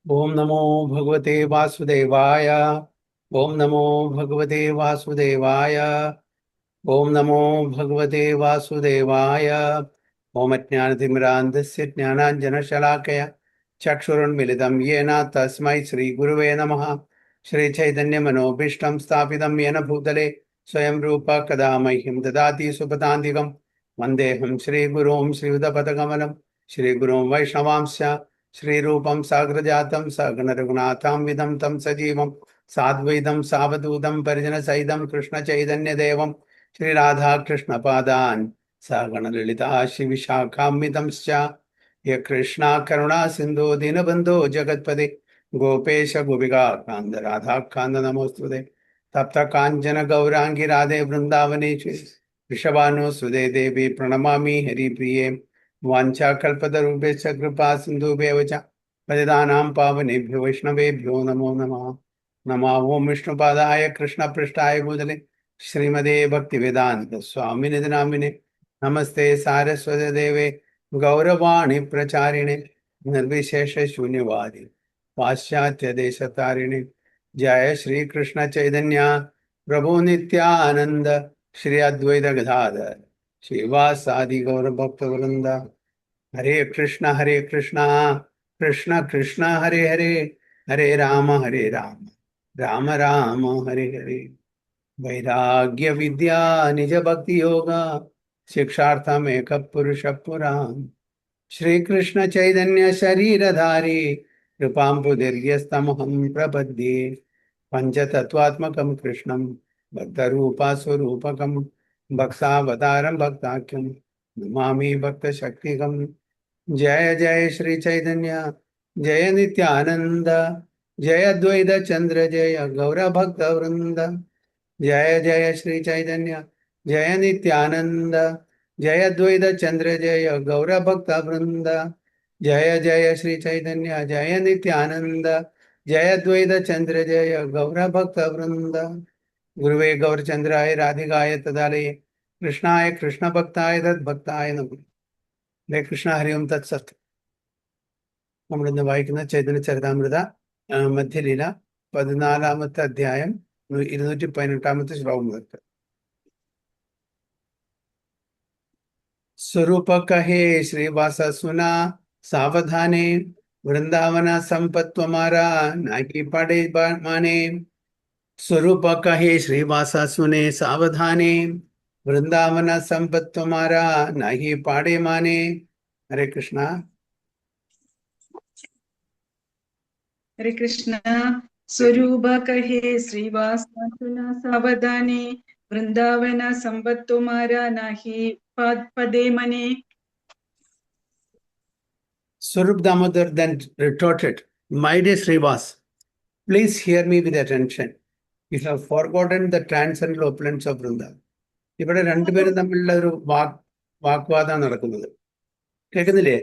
ओम नमो भगवते वासुदेवाय। ओम नमो भगवते वासुदेवाय। ओम नमो भगवते वासुदेवाय। ओम अज्ञानतिमिरान्धस्य ज्ञानाञ्जनशलाकया चक्षुरुन्मिलितं येन तस्मै श्रीगुरुवे नमः। श्रीचैतन्यमनोभीष्टं स्थापितं येन भूतले स्वयं रूप कदा मह्यं ददाति सुपदान्तिकं वन्देऽहं श्रीगुरुं श्रीयुतपदकमलं श्रीगुरुं वैष्णवांश्च श्रीरूपं साग्रजातं सगणरघुनाथां विदं तं सजीवं साद्वैतं सावधूतं परिजनसहितं कृष्णचैतन्यदेवं श्रीराधाकृष्णपादान् सगणललिता श्रीविशाखान्वितंश्च ये कृष्णा करुणा सिन्धो दीनबन्धो जगत्पते गोपेश गोपिका कान्द राधाकान्द नमोस्तुते तप्त काञ्चन गौराङ्गी राधे वृन्दावनेश्वरि वृषभानुसुते देवी प्रणमामि हरिप्रिये वाञ्छाकल्पतरुभ्यश्च कृपा सिन्धुभ्येव च पतितानां पावनेभ्यो वैष्णवेभ्यो नमो नमः। नमः ओं विष्णुपादाय कृष्णपृष्ठाय भूतले श्रीमदे भक्तिवेदान्त स्वामिनिधि नामिने नमस्ते सारस्वती देवे गौरवाणी प्रचारिणे निर्विशेष शून्यवादी पाश्चात्य देशतारिणे जय श्री कृष्ण चैतन्य प्रभु नित्यानंद श्री अद्वैत गदाधर श्रीवासादि गौर भक्त वृंद हरे कृष्ण कृष्ण कृष्ण हरे हरे हरे राम राम राम हरे हरे। वैराग्य विद्या निज भक्ति योगा शिक्षार्थम एक पुरुष पुराण श्री कृष्ण चैतन्य शरीरधारी कृपाम्बुदीर्घस्तमहं प्रपद्ये पंचतत्वात्मकं कृष्णं भक्तरूपा स्वरूपकं भक्तावतारं भक्ताख्यं नमामि भक्तशक्तिकम्। जय जय श्री चैतन्य जय नित्यानंद जय अद्वैत चंद्र जय गौर भक्त वृंद जय जय श्री चैतन्य जय नित्यानंद जय अद्वैत चंद्र जय गौर भक्त वृंद जय जय श्री चैतन्य जय नित्यानंद जय अद्वैत चंद्र जय गौर भक्त वृंद। गुरुवे गौरचंद्राय राधिकाय तदालये कृष्णाय कृष्ण भक्ताय तद्भक्ताय नमः। हरे कृष्ण हरि ओम तत्सत्। നമ്മളിന്ന് വായിക്കുന്ന ചൈതന്യ ചരിതാമൃത മധ്യലീല 14-ാമത്തെ അധ്യായം 218-ാമത്തെ ശ്ലോകം മുതൽ। स्वरूप कहे श्रीवास सुना सावधाने वृंदावन संपत तुम्हारा नाकी पड़े माने। स्वरूप कहे श्रीवास सुने सावधाने वृंदावन संपत तुम्हारा नाही पाड़े माने। हरे कृष्णा। हरे कृष्ण। स्वरूप कहे श्रीवास सुना सावधाने वृंदावन संपत तुम्हारा नाही पदे मने। Swarup Damodar then retorted, "My dear Srivas, please hear me with attention. You have forgotten the transcendental opulence of Vrindavan." ഇവിടെ രണ്ടുപേരും തമ്മിലുള്ള ഒരു വാഗ്വാദമാണ് നടക്കുന്നത്. കേൾക്കുന്നില്ലേ?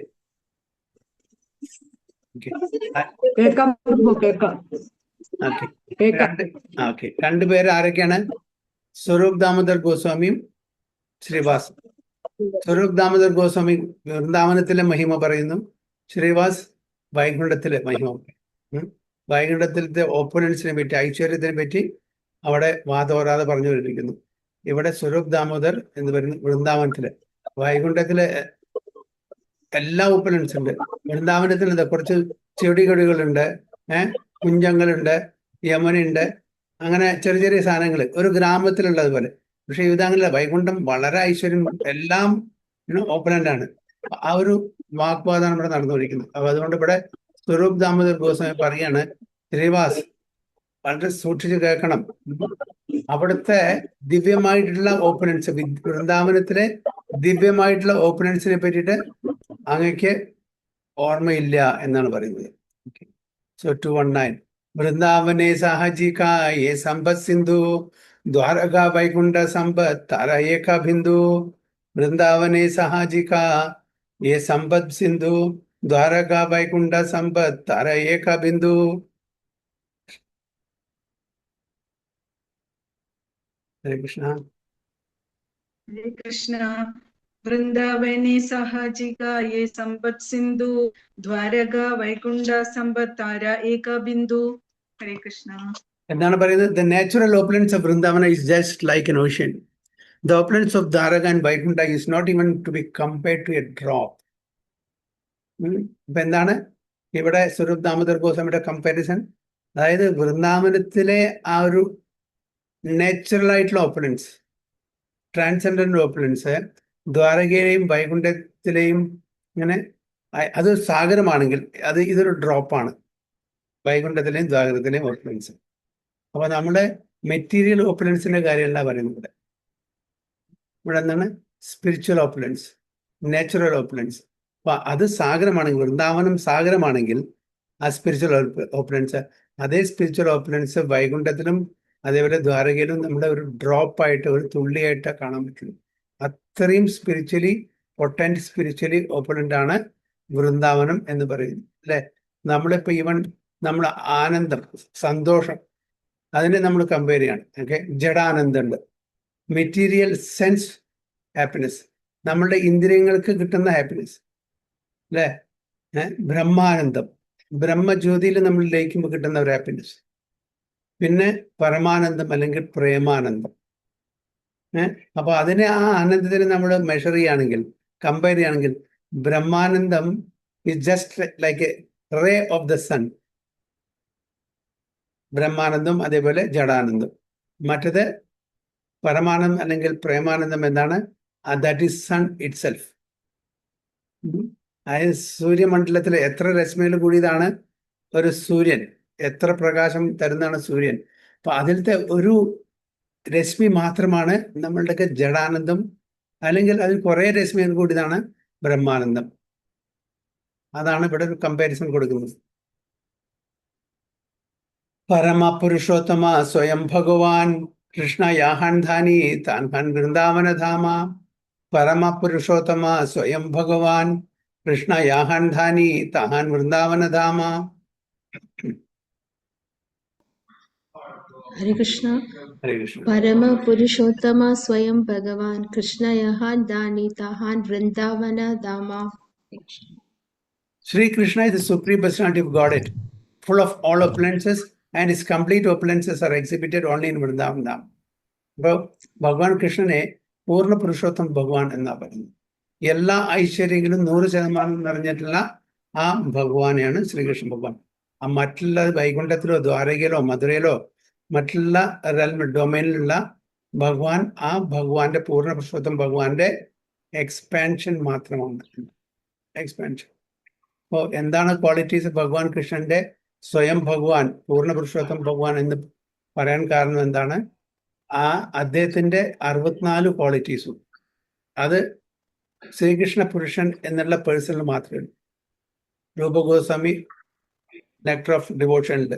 രണ്ടുപേര് ആരൊക്കെയാണ്? സ്വരൂപ് ദാമോദർ ഗോസ്വാമിയും ശ്രീവാസ്. സ്വരൂപ് ദാമോദർ ഗോസ്വാമി വൃന്ദാവനത്തിലെ മഹിമ പറയുന്നു, ശ്രീവാസ് വൈകുണ്ഠത്തിലെ മഹിമ. വൈകുണ്ഠത്തിലത്തെ ഓപ്പുലൻസിനെ പറ്റി, ഐശ്വര്യത്തിനെ പറ്റി അവിടെ വാദോരാതെ പറഞ്ഞു കൊണ്ടിരിക്കുന്നു. ഇവിടെ സ്വരൂപ് ദാമോദർ എന്ന് പറയുന്ന വൃന്ദാവനത്തില്, വൈകുണ്ഠത്തിലെ എല്ലാ ഓപ്പുലൻസ് ഉണ്ട്. വൃന്ദാവനത്തിൽ എന്താ, കുറച്ച് ചെടികൊടികളുണ്ട്, കുഞ്ചങ്ങളുണ്ട്, യമുനുണ്ട്, അങ്ങനെ ചെറിയ ചെറിയ സാധനങ്ങൾ ഒരു ഗ്രാമത്തിലുള്ളതുപോലെ. പക്ഷെ ഇതങ്ങനല്ല, വൈകുണ്ഠം വളരെ ഐശ്വര്യം, എല്ലാം ഓപ്പണന്റ് ആണ്. ആ ഒരു വാഗ്വാദമാണ് ഇവിടെ നടന്നുകൊണ്ടിരിക്കുന്നത്. അപ്പൊ അതുകൊണ്ട് ഇവിടെ സ്വരൂപ് ദാമോദർ ഗോസ്വാമി പറയാണ്, ശ്രീവാസ് വളരെ സൂക്ഷിച്ച് കേൾക്കണം. അവിടുത്തെ ദിവ്യമായിട്ടുള്ള ഓപ്പണൻസ്, വൃന്ദാവനത്തിലെ ദിവ്യമായിട്ടുള്ള ഓപ്പണൻസിനെ പറ്റിയിട്ട് അങ്ങക്ക് ഓർമ്മയില്ല എന്നാണ് പറയുന്നത്. സോ 219 वृंदावने साहजी का ये संपत सिंधु द्वारका वैकुंठ संपत तारा एक बिंदु। वृंदावने साहजी का ये संपत सिंधु द्वारका वैकुंठ संपत तारा एक बिंदु। हरे कृष्णा। हरे कृष्ण। വൃന്ദാവനെ സഹജികായേ സമ്പത് സിന്ധു ദ്വാരക വൈകുണ്ഠ സമ്പത്താര ഏക ബിന്ദു. ഹരേ കൃഷ്ണ. എന്താണ് പറയുന്നത്? The natural opulence of Vrindavana is just like an ocean. The opulence of Dwaraka and Vaikuntha is not even to be compared to a drop. ഇപ്പൊ എന്താണ് ഇവിടെ സ്വരൂപ് ദാമോദർ ഗോസ്വാമിയുടെ കമ്പാരിസൺ? അതായത് വൃന്ദാവനത്തിലെ ആ ഒരു നാച്ചുറൽ ആയിട്ടുള്ള ഓപ്പുലൻസ്, ട്രാൻസെൻഡന്റ് ഓപ്പുലൻസ് ദ്വാരകയിലെയും വൈകുണ്ഠത്തിലെയും ഇങ്ങനെ അത് സാഗരമാണെങ്കിൽ ഇതൊരു ഡ്രോപ്പാണ്, വൈകുണ്ഠത്തിലെയും ദ്വാരകത്തിലെയും ഓപ്പുലൻസ്. അപ്പൊ നമ്മുടെ മെറ്റീരിയൽ ഓപ്പുലൻസിന്റെ കാര്യമല്ല പറയുന്നത് ഇവിടെ എന്താണ്? Spiritual opulence, natural opulence. അപ്പൊ അത് സാഗരമാണെങ്കിൽ, വൃന്ദാവനം സാഗരമാണെങ്കിൽ ആ സ്പിരിച്വൽ ഓപ്പുലൻസ്, അതേ സ്പിരിച്വൽ ഓപ്പുലൻസ് വൈകുണ്ഠത്തിലും അതേപോലെ ദ്വാരകയിലും നമ്മുടെ ഒരു ഡ്രോപ്പായിട്ട്, ഒരു തുള്ളിയായിട്ട് കാണാൻ പറ്റുള്ളൂ. അത്രയും സ്പിരിച്വലി പൊട്ടൻറ്റ്, സ്പിരിച്വലി ഓപ്പുലൻ്റ് ആണ് വൃന്ദാവനം എന്ന് പറയുന്നത്, അല്ലെ? നമ്മളിപ്പോൾ ഈവൻ നമ്മൾ ആനന്ദം, സന്തോഷം, അതിനെ നമ്മൾ കമ്പയർ ചെയ്യണം. ഓക്കെ, ജഡാനന്ദമുണ്ട്, മെറ്റീരിയൽ സെൻസ് ഹാപ്പിനെസ്, നമ്മളുടെ ഇന്ദ്രിയങ്ങൾക്ക് കിട്ടുന്ന ഹാപ്പിനെസ്, അല്ലേ? ബ്രഹ്മാനന്ദം, ബ്രഹ്മജ്യോതിയിൽ നമ്മൾ ലയിക്കുമ്പോൾ കിട്ടുന്ന ഒരു ഹാപ്പിനെസ്. പിന്നെ പരമാനന്ദം അല്ലെങ്കിൽ പ്രേമാനന്ദം. അപ്പൊ അതിനെ, ആ ആനന്ദത്തിന് നമ്മൾ മെഷർ ചെയ്യുകയാണെങ്കിൽ, കമ്പയർ ചെയ്യുകയാണെങ്കിൽ, ബ്രഹ്മാനന്ദം is just like a ray of the sun. ബ്രഹ്മാനന്ദം, അതേപോലെ ജഡാനന്ദം. മറ്റത് പരമാനന്ദം അല്ലെങ്കിൽ പ്രേമാനന്ദം എന്താണ്? That is sun itself. അതായത് സൂര്യമണ്ഡലത്തിലെ എത്ര രശ്മിയിൽ കൂടിയതാണ് ഒരു സൂര്യൻ, എത്ര പ്രകാശം തരുന്നതാണ് സൂര്യൻ. അപ്പൊ അതിലത്തെ ഒരു രശ്മി മാത്രമാണ് നമ്മളുടെയൊക്കെ ജഡാനന്ദം, അല്ലെങ്കിൽ അതിൽ കുറെ രശ്മിയിൽ കൂടിയതാണ് ബ്രഹ്മാനന്ദം. അതാണ് ഇവിടെ ഒരു കമ്പാരിസൺ കൊടുക്കുന്നത്. പരമപുരുഷോത്തമ സ്വയം ഭഗവാൻ കൃഷ്ണ യാഹാൻ ധാനി താൻ ഹാൻ വൃന്ദാവനധാമ. പരമപുരുഷോത്തമ സ്വയം ഭഗവാൻ കൃഷ്ണ യാഹാൻ ധാനി താൻ വൃന്ദാവനധാമ. ഹരേ കൃഷ്ണ. ഹരേ കൃഷ്ണ. പരമ പുരുഷോത്തമ സ്വയം ഭഗവാൻ Krishna യഹാൻ Dani താഹാൻ Vrindavana Dhamma. Sri Krishna is the supreme personality of Godhead, full of all opulences, and his complete opulences are exhibited only in Vrindavan Dham. അപ്പോൾ ഭഗവാൻ കൃഷ്ണനെ പൂർണ്ണ പുരുഷോത്തം ഭഗവാൻ എന്നാ പറയുന്നത്. എല്ലാ ഐശ്വര്യങ്ങളും 100% നിറഞ്ഞിട്ടുള്ള ആ ഭഗവാനെയാണ് ശ്രീകൃഷ്ണ ഭഗവാൻ. ആ മറ്റുള്ള വൈകുണ്ഠത്തിലോ ദ്വാരകയിലോ മധുരയിലോ മറ്റുള്ള ഡൊമൈനിലുള്ള ഭഗവാൻ, ആ ഭഗവാന്റെ പൂർണ്ണ പുരുഷോത്തം ഭഗവാന്റെ എക്സ്പാൻഷൻ മാത്രമാണ്. എക്സ്പാൻഷൻ. അപ്പോൾ എന്താണ് ക്വാളിറ്റീസ് ഭഗവാൻ കൃഷ്ണന്റെ സ്വയം ഭഗവാൻ, പൂർണ്ണ പുരുഷോത്തം ഭഗവാൻ എന്ന് പറയാൻ കാരണം എന്താണ്? ആ അദ്ദേഹത്തിന്റെ 64 ക്വാളിറ്റീസും അത് ശ്രീകൃഷ്ണ പുരുഷൻ എന്നുള്ള പേഴ്സണിൽ മാത്രമേ ഉള്ളൂ. രൂപഗോസ്വാമി നെക്ടർ ഓഫ് ഡിവോഷനിൽ,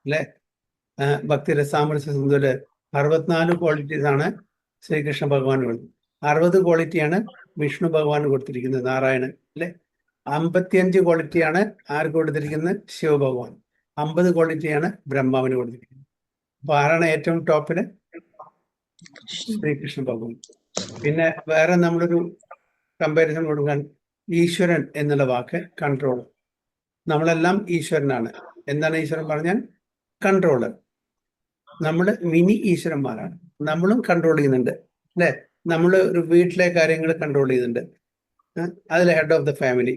അല്ലെ, ഭക്തി രസാമൃത സിന്ധുവില് 64 ക്വാളിറ്റീസ് ആണ് ശ്രീകൃഷ്ണ ഭഗവാനുള്ളത്. 60 ക്വാളിറ്റിയാണ് വിഷ്ണു ഭഗവാൻ കൊടുത്തിരിക്കുന്നത്, നാരായണൻ, അല്ലെ. 55 ക്വാളിറ്റിയാണ് ആർക്ക് കൊടുത്തിരിക്കുന്നത്? ശിവഭഗവാൻ. 50 ക്വാളിറ്റിയാണ് ബ്രഹ്മാവിന് കൊടുത്തിരിക്കുന്നത്. അപ്പൊ ആരാണ് ഏറ്റവും ടോപ്പില്? ശ്രീകൃഷ്ണ ഭഗവാൻ. പിന്നെ വേറെ നമ്മളൊരു കമ്പാരിസൺ കൊടുക്കാൻ, ഈശ്വരൻ എന്നുള്ള വാക്ക് കൺട്രോൾ. നമ്മളെല്ലാം ഈശ്വരനാണ്. എന്താണ് ഈശ്വരൻ പറഞ്ഞാൽ? കൺട്രോളർ. നമ്മൾ മിനി ഈശ്വരന്മാരാണ്. നമ്മളും കൺട്രോൾ ചെയ്യുന്നുണ്ട്, അല്ലെ? നമ്മൾ ഒരു വീട്ടിലെ കാര്യങ്ങൾ കൺട്രോൾ ചെയ്യുന്നുണ്ട്. അതിൽ ഹെഡ് ഓഫ് ദ ഫാമിലി,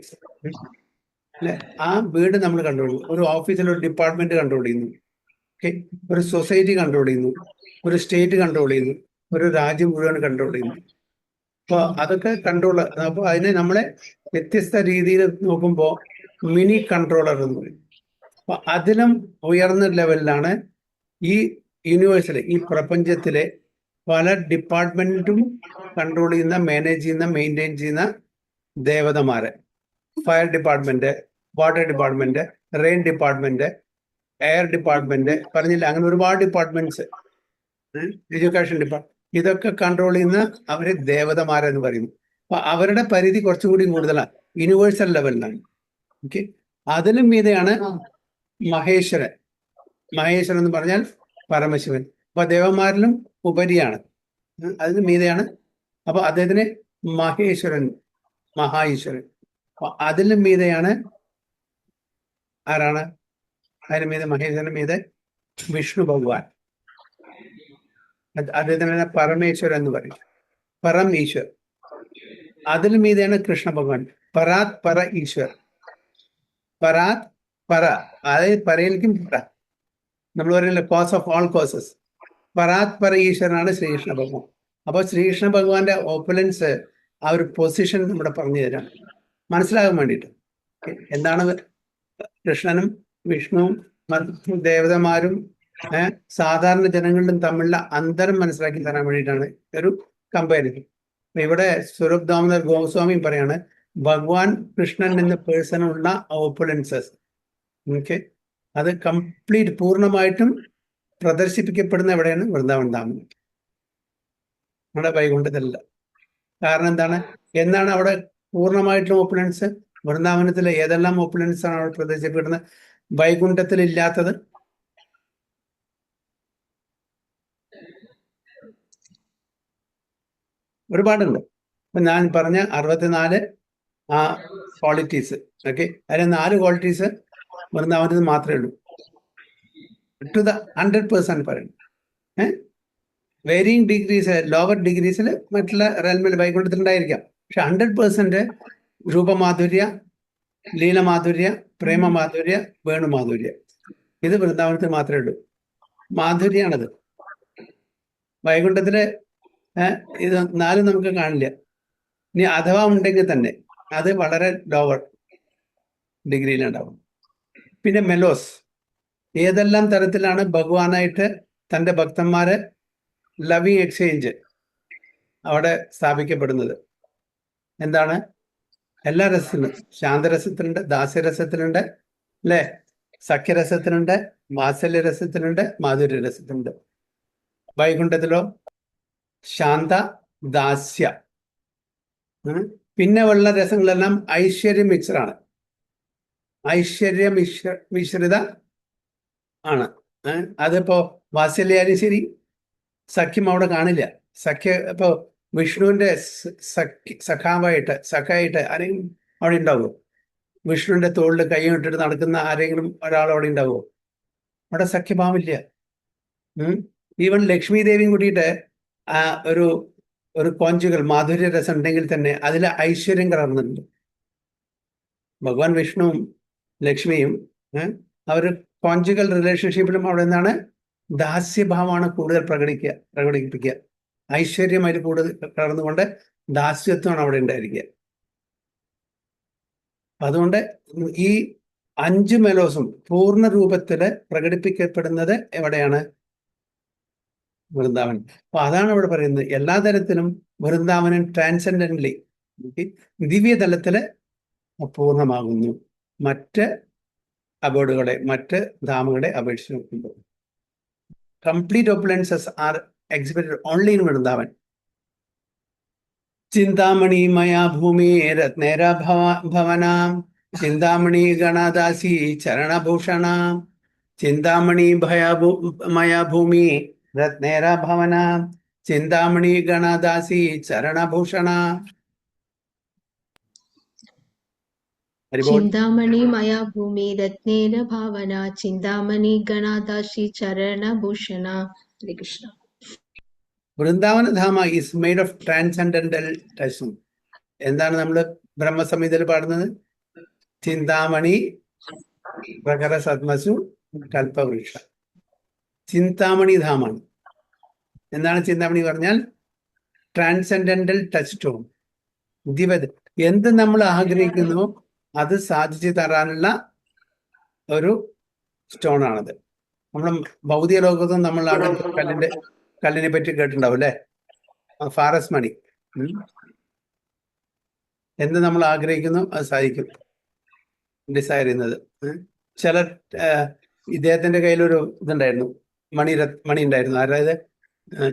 അല്ലെ? ആ വീട് നമ്മൾ കൺട്രോൾ ചെയ്യുന്നു. ഒരു ഓഫീസിൽ ഒരു ഡിപ്പാർട്ട്മെന്റ് കൺട്രോൾ ചെയ്യുന്നു. ഓക്കെ, ഒരു സൊസൈറ്റി കൺട്രോൾ ചെയ്യുന്നു, ഒരു സ്റ്റേറ്റ് കൺട്രോൾ ചെയ്യുന്നു, ഒരു രാജ്യം മുഴുവൻ കൺട്രോൾ ചെയ്യുന്നു. അപ്പൊ അതൊക്കെ കൺട്രോൾ. അപ്പൊ അതിനെ നമ്മളെ വ്യത്യസ്ത രീതിയിൽ നോക്കുമ്പോൾ മിനി കൺട്രോളർ എന്ന് പറയും. അപ്പൊ അതിലും ഉയർന്ന ലെവലിലാണ് ഈ യൂണിവേഴ്സിലെ, ഈ പ്രപഞ്ചത്തിലെ പല ഡിപ്പാർട്ട്മെന്റും കൺട്രോൾ ചെയ്യുന്ന, മാനേജ് ചെയ്യുന്ന, മെയിൻറ്റെയിൻ ചെയ്യുന്ന ദേവതമാരെ. Fire department, water department, rain department, air department, പറഞ്ഞില്ല, അങ്ങനെ ഒരുപാട് ഡിപ്പാർട്ട്മെന്റ്സ്, എഡ്യൂക്കേഷൻ ഡിപ്പാർട്ട്മെന്റ്, ഇതൊക്കെ കൺട്രോൾ ചെയ്യുന്ന അവര് ദേവതമാരെന്ന് പറയുന്നു. അപ്പൊ അവരുടെ പരിധി കുറച്ചുകൂടി കൂടുതലാണ്, യൂണിവേഴ്സൽ ലെവലിലാണ്. ഓക്കെ, അതിലും മീതെയാണ് മഹേശ്വരൻ. മഹേശ്വരൻ എന്ന് പറഞ്ഞാൽ പരമശിവൻ. അപ്പൊ ദേവന്മാരിലും ഉപരിയാണ്, അതിന് മീതെയാണ്. അപ്പൊ അദ്ദേഹത്തിന് മഹേശ്വരൻ, മഹാഈശ്വരൻ. അപ്പൊ അതിലും മീതെയാണ് ആരാണ്? അതിന് മീതെ മഹേശ്വരന് മീതെ വിഷ്ണു ഭഗവാൻ. അദ്ദേഹത്തിന് പരമേശ്വരൻ എന്ന് പറയും, പരം ഈശ്വർ. അതിന് മീതെയാണ് കൃഷ്ണ ഭഗവാൻ, പരാത് പര ഈശ്വർ. പരാത് പര, അതായത് പരയിലേക്കും പര. നമ്മൾ പറയുന്നില്ല കോസ് ഓഫ് ഓൾ കോസസ്. പരാത് പര ഈശ്വരനാണ് ശ്രീകൃഷ്ണ ഭഗവാൻ. അപ്പൊ ശ്രീകൃഷ്ണ ഭഗവാന്റെ ഓപ്പുലൻസ്, ആ ഒരു പൊസിഷൻ നമ്മുടെ പറഞ്ഞു തരാം, മനസ്സിലാകാൻ വേണ്ടിയിട്ട്. എന്താണ് കൃഷ്ണനും വിഷ്ണുവും മറ്റു ദേവതമാരും സാധാരണ ജനങ്ങളിലും തമ്മിലുള്ള അന്തരം മനസ്സിലാക്കി തരാൻ വേണ്ടിയിട്ടാണ് ഒരു കമ്പാരിസൺ. ഇവിടെ സ്വരൂപ് ദാമോദർ ഗോസ്വാമി പറയാണ് ഭഗവാൻ കൃഷ്ണൻ എന്ന പേഴ്സണുള്ള ഓപ്പുലൻസസ്, ഓക്കെ, അത് കംപ്ലീറ്റ് പൂർണ്ണമായിട്ടും പ്രദർശിപ്പിക്കപ്പെടുന്ന എവിടെയാണ്? വൃന്ദാവൻ ധാമം, നമ്മുടെ വൈകുണ്ഠത്തിലല്ല. കാരണം എന്താണ്? എന്നാണ് അവിടെ പൂർണ്ണമായിട്ടും ഓപ്പുലൻസ്? വൃന്ദാവനത്തിലെ ഏതെല്ലാം ഓപ്പുലൻസ് ആണ് അവിടെ പ്രദർശിപ്പിക്കപ്പെടുന്നത്? വൈകുണ്ഠത്തിൽ ഇല്ലാത്തത് ഒരുപാടുണ്ട്. ഇപ്പൊ ഞാൻ പറഞ്ഞ 64 ആ ക്വാളിറ്റീസ്, ഓക്കെ, അതിൽ 4 ക്വാളിറ്റീസ് വൃന്ദാവനത്തിൽ മാത്രമേ ഉള്ളൂ. ടു ദ 100% പറയുന്നു. വേരിയിങ് ഡിഗ്രീസ്, ലോവർ ഡിഗ്രീസിൽ മറ്റുള്ള റെൽമിൽ വൈകുണ്ഠത്തിൽ ഉണ്ടായിരിക്കാം. പക്ഷെ 100% രൂപമാധുര്യ, ലീലമാധുര്യ, പ്രേമമാധുര്യ, വേണുമാധുര്യ, ഇത് വൃന്ദാവനത്തിൽ മാത്രമേ ഉള്ളൂ. മാധുര്യാണത്. വൈകുണ്ഠത്തില് ഇത് 4 നമുക്ക് കാണില്ല. ഇനി അഥവാ ഉണ്ടെങ്കിൽ തന്നെ അത് വളരെ ലോവർ ഡിഗ്രിയിലുണ്ടാവും. പിന്നെ മെലോസ്, ഏതെല്ലാം തരത്തിലാണ് ഭഗവാനായിട്ട് തൻ്റെ ഭക്തന്മാരെ ലവിങ് എക്സ്ചേഞ്ച് അവിടെ സ്ഥാപിക്കപ്പെടുന്നത്? എന്താണ്? എല്ലാ രസത്തിലും, ശാന്തരസത്തിലുണ്ട്, ദാസ്യരസത്തിലുണ്ട്, അല്ലേ, സഖ്യരസത്തിലുണ്ട്, വാത്സല്യരസത്തിലുണ്ട്, മാധുര്യരസത്തിലുണ്ട്. വൈകുണ്ഠത്തിലോ ശാന്ത, ദാസ്യ. പിന്നെ ഉള്ള രസങ്ങളെല്ലാം ഐശ്വര്യ മിശ്രാണ്, ഐശ്വര്യ മിശ്രിത ആണ്. അതിപ്പോ വാത്സല്യാലും ശരി, സഖ്യം അവിടെ കാണില്ല. സഖ്യ ഇപ്പോ വിഷ്ണുവിന്റെ സഖായിട്ട് ആരെങ്കിലും അവിടെ ഉണ്ടാവുമോ? വിഷ്ണുവിന്റെ തോളിൽ കൈ ഇട്ടിട്ട് നടക്കുന്ന ആരെങ്കിലും ഒരാൾ അവിടെ ഉണ്ടാവുമോ? അവിടെ സഖ്യഭാവില്ല. ഈവൻ ലക്ഷ്മി ദേവിയും കൂടിയിട്ട് ഒരു കോഞ്ചുകൾ മാധുര്യ രസം ഉണ്ടെങ്കിൽ തന്നെ അതിൽ ഐശ്വര്യം കലർന്നുണ്ട്. ഭഗവാൻ വിഷ്ണുവും ലക്ഷ്മിയും അവർ കോഞ്ചുകൾ റിലേഷൻഷിപ്പിലും അവിടെ നിന്നാണ് ദാസ്യഭാവമാണ് കൂടുതൽ പ്രകടിപ്പിക്കുക. ഐശ്വര്യം അതിൽ കൂടുതൽ കലർന്നുകൊണ്ട് ദാസ്യത്വമാണ് അവിടെ ഉണ്ടായിരിക്കുക. അതുകൊണ്ട് ഈ 5 മെലോസും പൂർണ്ണ രൂപത്തില് പ്രകടിപ്പിക്കപ്പെടുന്നത് എവിടെയാണ്? വൃന്ദാവൻ. അപ്പൊ അതാണ് ഇവിടെ പറയുന്നത്, എല്ലാ തരത്തിലും വൃന്ദാവനൻ ട്രാൻസെൻഡന്റലി, ദിവ്യതലത്തില് പൂർണ്ണമാകുന്നു മറ്റ് അബോർഡുകളെ, മറ്റ് ധാമങ്ങളെ അപേക്ഷിച്ച് നോക്കുമ്പോൾ. Complete opulences are exhibited only in Vrindavan. ചിന്താമണി മയാ ഭൂമി രത്നേര ഭവനാം, ചിന്താമണി ഗണദാസി ചരണഭൂഷണാം, ചിന്താമണി മയാ ഭൂമി രത്നേര ഭവനാം, ചിന്താമണി ഗണദാസി ചരണഭൂഷണ. ചിന്താമണി മയാ ഭൂമി രത്നേന ഭാവന, ചിന്താമണി ഗണാദാസി ചരണഭൂഷണ. Hare Krishna. Vrindavana dhama is made of transcendental ടച്ചും. എന്താണ് നമ്മൾ ബ്രഹ്മസംഹിതയിൽ പാടുന്നത്? ചിന്താമണി പ്രകര സദ്മസു കൽപ്പവൃക്ഷ. ചിന്താമണി ധാമാണ്. എന്താണ് ചിന്താമണി പറഞ്ഞാൽ? Transcendental touch stone. എന്ത് നമ്മൾ ആഗ്രഹിക്കുന്നു അത് സാധിച്ചു തരാനുള്ള ഒരു സ്റ്റോൺ ആണത്. നമ്മൾ ഭൗതിക ലോകത്തും നമ്മൾ കല്ലിനെ പറ്റി കേട്ടിട്ടുണ്ടാവും അല്ലെ? ഫാറസ് മണി. എന്ത് നമ്മൾ ആഗ്രഹിക്കുന്നു അത് സാധിക്കും, ഡിസൈർ ചെയ്യുന്നത്. ചിലർ ഇദ്ദേഹത്തിന്റെ കയ്യിലൊരു ഇതുണ്ടായിരുന്നു, മണി ഉണ്ടായിരുന്നു. അതായത്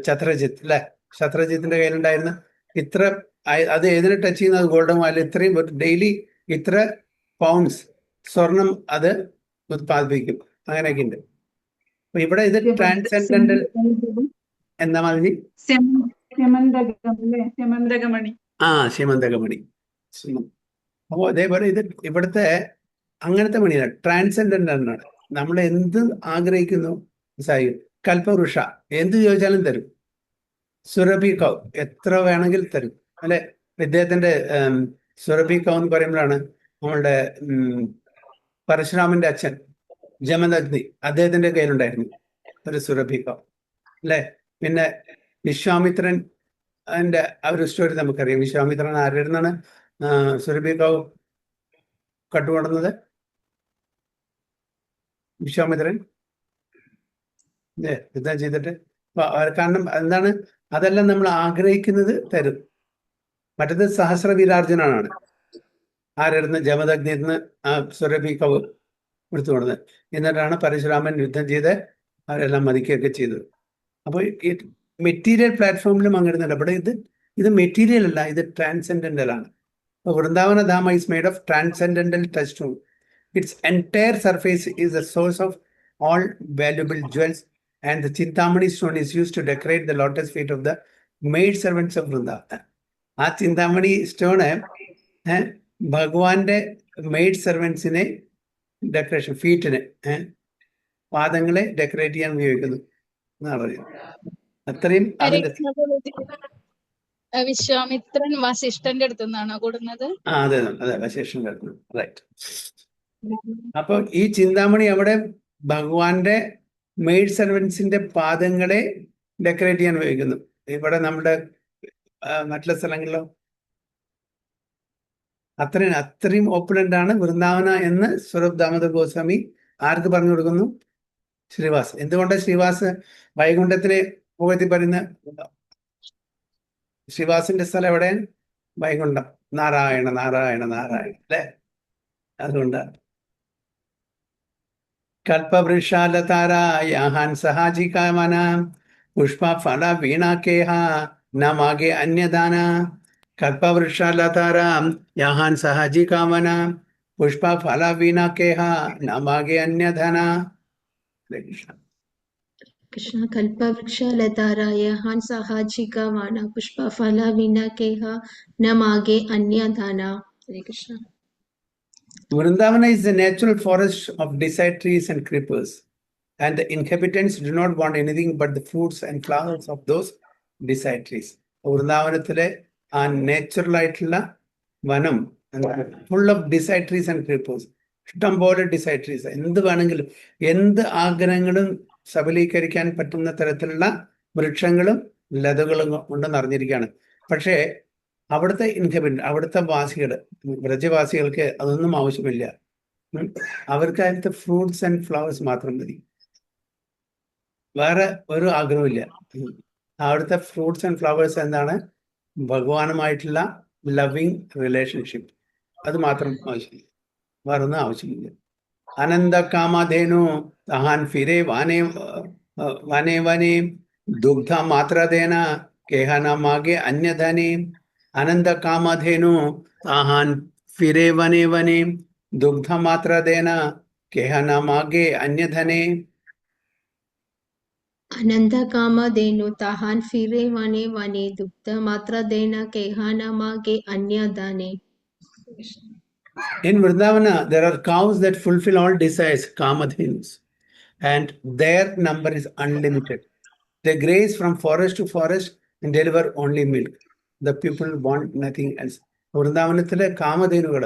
ഛത്രജിത്ത് അല്ലെ, ഛത്രജിത്തിന്റെ കയ്യിലുണ്ടായിരുന്ന ഇത്ര, അത് ഏതിനെ ടച്ച് ചെയ്യുന്നത് ഗോൾഡൻ വാല്യൂ, ഇത്രയും ഡെയിലി ഇത്ര പൗണ്ട്സ് സ്വർണം അത് ഉത്പാദിപ്പിക്കും. അങ്ങനെയൊക്കെ ഉണ്ട്. അപ്പൊ ഇവിടെ ഇത് ട്രാൻസെൻഡന്റൽ എന്താ മാതിരി? സെമന്തകമണി. ശീമന്തകമണി. അപ്പോൾ അതേപോലെ ഇത് ഇവിടുത്തെ അങ്ങനത്തെ മണിയാണ്, ട്രാൻസെൻഡന്റ് ആണ്. നമ്മൾ എന്ത് ആഗ്രഹിക്കുന്നു സായി. കൽപ്പവൃക്ഷ എന്ത് ചോദിച്ചാലും തരും. സുരഭി കൗ എത്ര വേണമെങ്കിൽ തരും അല്ലെ. ഇദ്ദേഹത്തിന്റെ സുരഭി കൗ എന്ന് പറയുമ്പോഴാണ് നമ്മളുടെ പരശുരാമന്റെ അച്ഛൻ ജമദഗ്നി, അദ്ദേഹത്തിന്റെ കയ്യിലുണ്ടായിരുന്നു ഒരു സുരഭി കൗ അല്ലെ. പിന്നെ വിശ്വാമിത്രൻ അതിന്റെ ആ ഒരു സ്റ്റോറി നമുക്കറിയാം. വിശ്വാമിത്രൻ ആരുടെ നിന്നാണ് സുരഭി കൗ കട്ടുകൊടുന്നത്? വിശ്വാമിത്രൻ യുദ്ധം ചെയ്തിട്ട്. കാരണം എന്താണ്, അതെല്ലാം നമ്മൾ ആഗ്രഹിക്കുന്നത് തരും. മറ്റത് സഹസ്രവീരാർജുനാണ് ആരായിരുന്നു? ജമദഗ്നിയിൽ നിന്ന് ആ സുരഭി കൗ എടുത്തു കൊടുത്തത്. എന്നിട്ടാണ് പരശുരാമൻ യുദ്ധം ചെയ്ത് അവരെല്ലാം മതിക്കുകയൊക്കെ ചെയ്തത്. അപ്പോൾ ഈ മെറ്റീരിയൽ പ്ലാറ്റ്ഫോമിലും അങ്ങനെ അവിടെ ഇത് മെറ്റീരിയൽ അല്ല, ഇത് ട്രാൻസെൻഡന്റൽ ആണ്. Vrindavana Dhama is made of transcendental touchstone. Its entire surface is the source of all valuable jewels, and the Chintamani stone is used to decorate the lotus feet of the maid servants of Vrindavana. ആ Chintamani stone ഭഗവാന്റെ made സെർവൻസിനെ decoration, ഫീറ്റിന് പാദങ്ങളെ decorate ചെയ്യാൻ ഉപയോഗിക്കുന്നു എന്നാണ് പറയുന്നത്. അത്രയും അതിന്റെ വിശ്വാമിത്രൻ വസിഷ്ഠന്റെ അടുത്ത് നിന്നാണോ കൂടുന്നത്? അതെ വശിഷ്ഠൻ കിടക്കുന്നു. റൈറ്റ്. അപ്പൊ ഈ ചിന്താമണി അവിടെ ഭഗവാന്റെ മെയ്ഡ് സെർവൻസിന്റെ പാദങ്ങളെ ഡെക്കറേറ്റ് ചെയ്യാൻ ഉപയോഗിക്കുന്നു. ഇവിടെ നമ്മുടെ മറ്റുള്ള സ്ഥലങ്ങളിലോ അത്രയും ഓപ്പണന്റ് ആണ് വൃന്ദാവന എന്ന് സ്വരൂപ് ദാമോദർ ഗോസ്വാമി ആർക്ക് പറഞ്ഞു കൊടുക്കുന്നു? ശ്രീവാസ്. എന്തുകൊണ്ടാണ് ശ്രീവാസ് വൈകുണ്ഠത്തിലെ മുഖത്തിൽ പറയുന്ന ശ്രീവാസിന്റെ സ്ഥലം എവിടെ? വൈകുണ്ഠം. നാരായണ നാരായണ നാരായണ അല്ലെ. അതുകൊണ്ടാണ് കൽപ്പവൃക്ഷാലതാരായാഹാൻ സഹാജികാമന പുഷ്പ ഫല വീണാക്കേഹ നമാകെ അന്യദാന. കൽപ്പവൃക്ഷാലതാരാം യാഹാൻ സഹാജികാമന പുഷ്പ ഫല വീണാക്കേഹ നമാകെ അന്യധന. Krishna Krishna Kalpavriksha Lataraya Han Sahajika Vana Pushpa Phala Vina Keha Namage Anya Dhana. Hare Krishna. Vrindavana is the natural forest of decide trees and creepers, and the inhabitants do not want anything but the fruits and flowers of those decide trees. വൃന്ദാവനത്തിലെ ആ natural ആയിട്ടുള്ള വനം full of decide trees and creepers. ഇഷ്ടംപോലെ decide trees, എന്ത് വേണമെങ്കിലും എന്ത് ആഗ്രഹങ്ങളും സബലീകരിക്കാൻ പറ്റുന്ന തരത്തിലുള്ള വൃക്ഷങ്ങളും ലതകളും കൊണ്ട് നിറഞ്ഞിരിക്കുകയാണ്. പക്ഷേ അവിടുത്തെ അവിടുത്തെ വാസികൾ, വ്രജവാസികൾക്ക് അതൊന്നും ആവശ്യമില്ല. അവർക്ക് അതിലത്തെ ഫ്രൂട്ട്സ് ആൻഡ് ഫ്ലവേഴ്സ് മാത്രം മതി, വേറെ ഒരു ആഗ്രഹമില്ല. അവിടുത്തെ ഫ്രൂട്ട്സ് ആൻഡ് ഫ്ലവേഴ്സ് എന്താണ്? ഭഗവാനുമായിട്ടുള്ള ലവിങ് റിലേഷൻഷിപ്പ്, അത് മാത്രം ആവശ്യമില്ല, വേറൊന്നും ആവശ്യമില്ല. അനന്ത കാമധേനു തഹാൻ ഫിരെ വനേ വനേ ദുഗ്ധ മാത്രദേന കേഹന മാഗെ അന്യധനേ. അനന്ത Kamadhenu താഹാൻ ഫിരെ വനേ വനേ ദുഗ്ധ മാത്രദേന കേഹന മാഗെ അന്യധനേ. Ananda Kama Denu Tahan Fire Vane Vane Dukta Matra Dena Kehana Mage Anya Dane. In Vrindavana, there are cows that fulfill all desires, kamadhenus, and their number is unlimited. They graze from forest to forest and deliver only milk. The people want nothing else. വൃന്ദാവനത്തിലെ കാമധേനുകൾ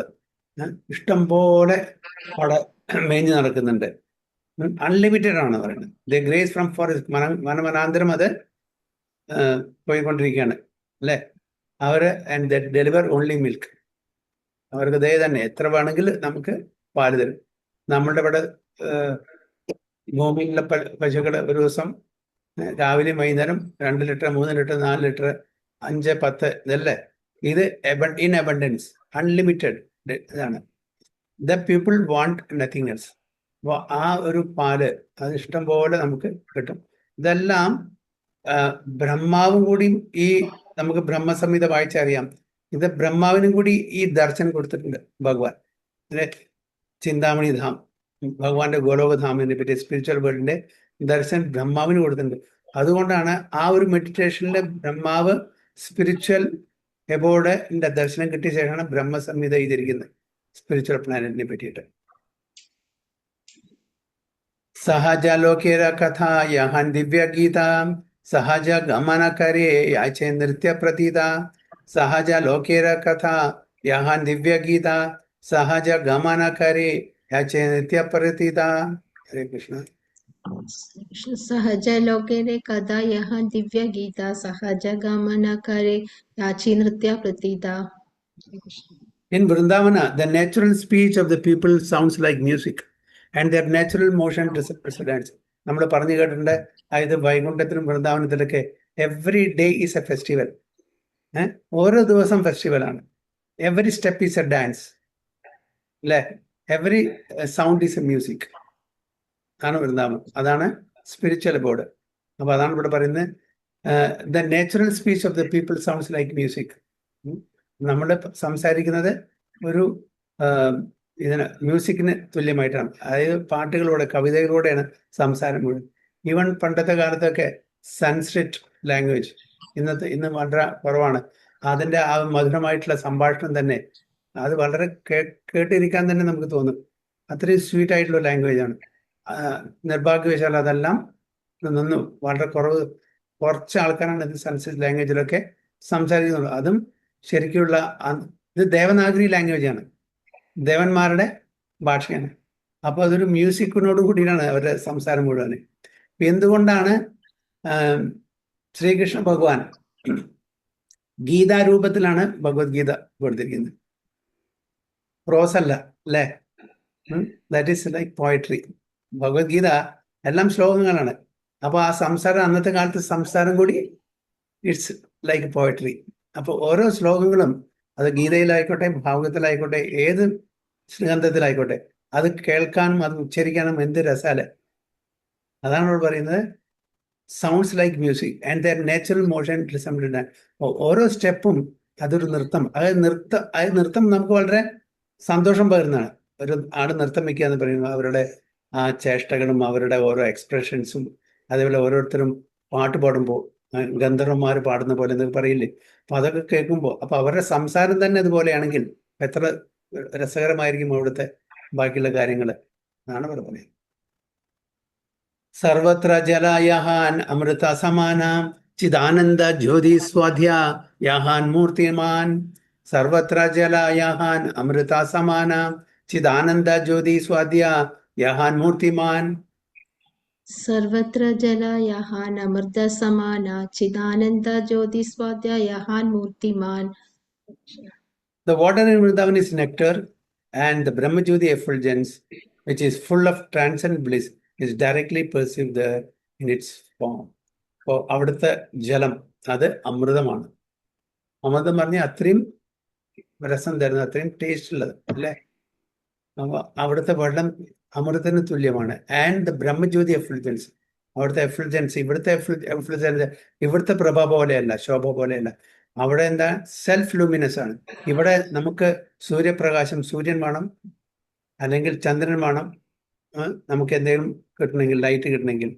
ഇഷ്ടം പോലെ അവിടെ മേഞ്ഞു നടക്കുന്നുണ്ട്. Unlimited ആണ് പറയുന്നത്. The grace from forest, വനവനാന്തരം അത് പോയിക്കൊണ്ടിരിക്കുകയാണ് അല്ലേ. അവര് and the deliver only milk. അവർക്ക് ദേ തന്നെ എത്ര വേണമെങ്കിൽ നമുക്ക് പാല് തരും. നമ്മളുടെ ഇവിടെ ഭൂമിയിലുള്ള പശുക്കൾ ഒരു ദിവസം രാവിലെയും വൈകുന്നേരം 2 ലിറ്റർ 3 ലിറ്റർ 4 ലിറ്റർ 5 10 ഇതല്ലേ. ഇത് ഇൻ അബണ്ടൻസ്, അൺലിമിറ്റഡ് ഇതാണ്. The people want nothing else. അപ്പോൾ ആ ഒരു പാല് അത് ഇഷ്ടം പോലെ നമുക്ക് കിട്ടും. ഇതെല്ലാം ബ്രഹ്മാവും കൂടി ഈ നമുക്ക് ബ്രഹ്മസംഹിത വായിച്ചറിയാം. ഇത് ബ്രഹ്മാവിനും കൂടി ഈ ദർശനം കൊടുത്തിട്ടുണ്ട് ഭഗവാൻ. അല്ലെ, ചിന്താമണി ധാം, ഭഗവാന്റെ ഗോലോകധാമിനെ പറ്റി സ്പിരിച്വൽ വേൾഡിന്റെ ദർശനം ബ്രഹ്മാവിന് കൊടുത്തിട്ടുണ്ട്. അതുകൊണ്ടാണ് ആ ഒരു മെഡിറ്റേഷനിലെ ബ്രഹ്മാവ് സ്പിരിച്വൽ എബോർഡിന്റെ ദർശനം കിട്ടിയ ശേഷമാണ് ബ്രഹ്മസംഹിത എഴുതിയിരിക്കുന്നത് സ്പിരിച്വൽ പ്ലാനറ്റിനെ പറ്റിയിട്ട്. സഹജ ലോകേര കഥ യഹാൻ ദിവ്യഗീത സഹജ ഗമനകരേ യാചേ നൃത്യ പ്രതീത. സഹജ ലോകേര കഥ യഹാൻ ദിവ്യഗീത സഹജ ഗമനകരേ യാചേ നൃത്യ പ്രതീത. ഹരേ കൃഷ്ണ. സഹജ ലോകേരെ കഥാ യഹ ദിവ്യ ഗീത സഹജ ഗമനകരെ യാചി നൃത്യ പ്രതീത. In Vrindavana, the natural speech of the people sounds like music and their natural motion resembles dance. നമ്മൾ പറഞ്ഞു കേട്ടിട്ടുണ്ട്, അതായത് വൈകുണ്ഠത്തിലും വൃന്ദാവനത്തിലൊക്കെ every day is a festival. ഓരോ ദിവസം ഫെസ്റ്റിവലാണ്. Every step is a dance അല്ലേ? Every sound is a music ആണ് വൃന്ദാവനം. അതാണ് സ്പിരിച്വൽ ബോർഡ്. അപ്പൊ അതാണ് ഇവിടെ പറയുന്നത്, the natural speech of the people sounds like music. നമ്മൾ സംസാരിക്കുന്നത് ഒരു ഇതിന് മ്യൂസിക്കിന് തുല്യമായിട്ടാണ്. അതായത് പാട്ടുകളോടെ കവിതകളോടെയാണ് സംസാരം മുഴുവൻ. ഈവൻ പണ്ടത്തെ കാലത്തൊക്കെ സൻസ്ക്രിറ്റ് ലാംഗ്വേജ് ഇന്ന് വളരെ കുറവാണ്. അതിൻ്റെ ആ മധുരമായിട്ടുള്ള സംഭാഷണം തന്നെ അത് വളരെ കേട്ടിരിക്കാൻ തന്നെ നമുക്ക് തോന്നും. അത്രയും സ്വീറ്റ് ആയിട്ടുള്ള ലാംഗ്വേജാണ്. നിർഭാഗ്യവശാൽ അതെല്ലാം നിന്നു. വളരെ കുറച്ച് ആൾക്കാരാണ് ഇത് സൻസ്ക്രിറ്റ് ലാംഗ്വേജിലൊക്കെ സംസാരിക്കുന്നുള്ളൂ. അതും ശരിക്കുള്ള ഇത് ദേവനാഗരി ലാംഗ്വേജാണ്, ദേവന്മാരുടെ ഭാഷയാണ്. അപ്പോൾ അതൊരു മ്യൂസിക്കിനോട് കൂടിയാണ് അവരുടെ സംസാരം മുഴുവൻ. എന്തുകൊണ്ടാണ് ശ്രീകൃഷ്ണ ഭഗവാൻ ഗീതാരൂപത്തിലാണ് ഭഗവത്ഗീത കൊടുത്തിരിക്കുന്നത്? പ്രോസ് അല്ല അല്ലേ? That is like poetry. Bhagavad Gita എല്ലാം ശ്ലോകങ്ങളാണ്. അപ്പോൾ ആ സംസാരം, അന്നത്തെ കാലത്ത് സംസാരം കൂടി ഇറ്റ്സ് ലൈക്ക് പോയട്രി. അപ്പോൾ ഓരോ ശ്ലോകങ്ങളും അത് ഗീതയിലായിക്കോട്ടെ, ഭാഗവതത്തിലായിക്കോട്ടെ, ഏത് ശ്രീഗന്ധത്തിലായിക്കോട്ടെ, അത് കേൾക്കാനും അത് ഉച്ചരിക്കാനും എന്ത് രസാല്. അതാണ് ഇവിടെ പറയുന്നത്, sounds like music and their natural motion resembling. ഓരോ സ്റ്റെപ്പും അതൊരു നൃത്തം. അതായത് നൃത്തം നമുക്ക് വളരെ സന്തോഷം പകരുന്നതാണ്. ഒരു ആട് നൃത്തം വയ്ക്കുക എന്ന് പറയുന്നത് അവരുടെ ആ ചേഷ്ടകളും അവരുടെ ഓരോ എക്സ്പ്രഷൻസും, അതേപോലെ ഓരോരുത്തരും പാട്ട് പാടുമ്പോൾ ഗന്ധർവന്മാർ പാടുന്ന പോലെ എന്നൊക്കെ പറയില്ലേ. അപ്പൊ അതൊക്കെ കേൾക്കുമ്പോൾ അപ്പൊ അവരുടെ സംസാരം തന്നെ അതുപോലെയാണെങ്കിൽ എത്ര രസകരമായിരിക്കും അവിടുത്തെ ബാക്കിയുള്ള കാര്യങ്ങൾ എന്നാണ് ഇവിടെ പറയുന്നത്. സർവത്ര ജലായഹാൻ അമൃത സമാനാം ചിദാനന്ദ ജ്യോതി സ്വാധ്യ യഹാൻ മൂർത്തിമാൻ. സർവത്ര ജലായഹാൻ അമൃത സമാനാം ചിദാനന്ദ ജ്യോതി സ്വാധ്യ യഹാൻ മൂർത്തിമാൻ. സർവത്ര ജല യഹാൻ അമൃത സമാന ചിദാനന്ദ ജ്യോതി സ്വാദ്യ യഹാൻ മൂർത്തിമാൻ. The water in Vrindavan is nectar, and the Brahmajyoti effulgence, which is full of transcendent bliss, is directly perceived there in its form. അപ്പോൾ അവിടുത്തെ ജലം അത് അമൃതമാണ്. അമൃതം പറഞ്ഞാൽ അത്രയും രസം തരുന്നത്, അത്രയും ടേസ്റ്റ് ഉള്ളത് അല്ലേ? അപ്പോൾ അവിടുത്തെ വെള്ളം അമൃതത്തിന് തുല്യമാണ്. ആൻഡ് ദ ബ്രഹ്മജ്യോതി എഫ്ലുജൻസ്, അവിടുത്തെ എഫ്ലുജൻസ്, ഇവിടുത്തെ എഫ്ലുജൻസ് ഇവിടുത്തെ പ്രഭ പോലെയല്ല, ശോഭ പോലെയല്ല. അവിടെ എന്താ, സെൽഫ് ലൂമിനസ് ആണ്. ഇവിടെ നമുക്ക് സൂര്യപ്രകാശം, സൂര്യൻ വേണം, അല്ലെങ്കിൽ ചന്ദ്രൻ വേണം, നമുക്ക് എന്തെങ്കിലും കിട്ടണമെങ്കിൽ, ലൈറ്റ് കിട്ടണമെങ്കിൽ.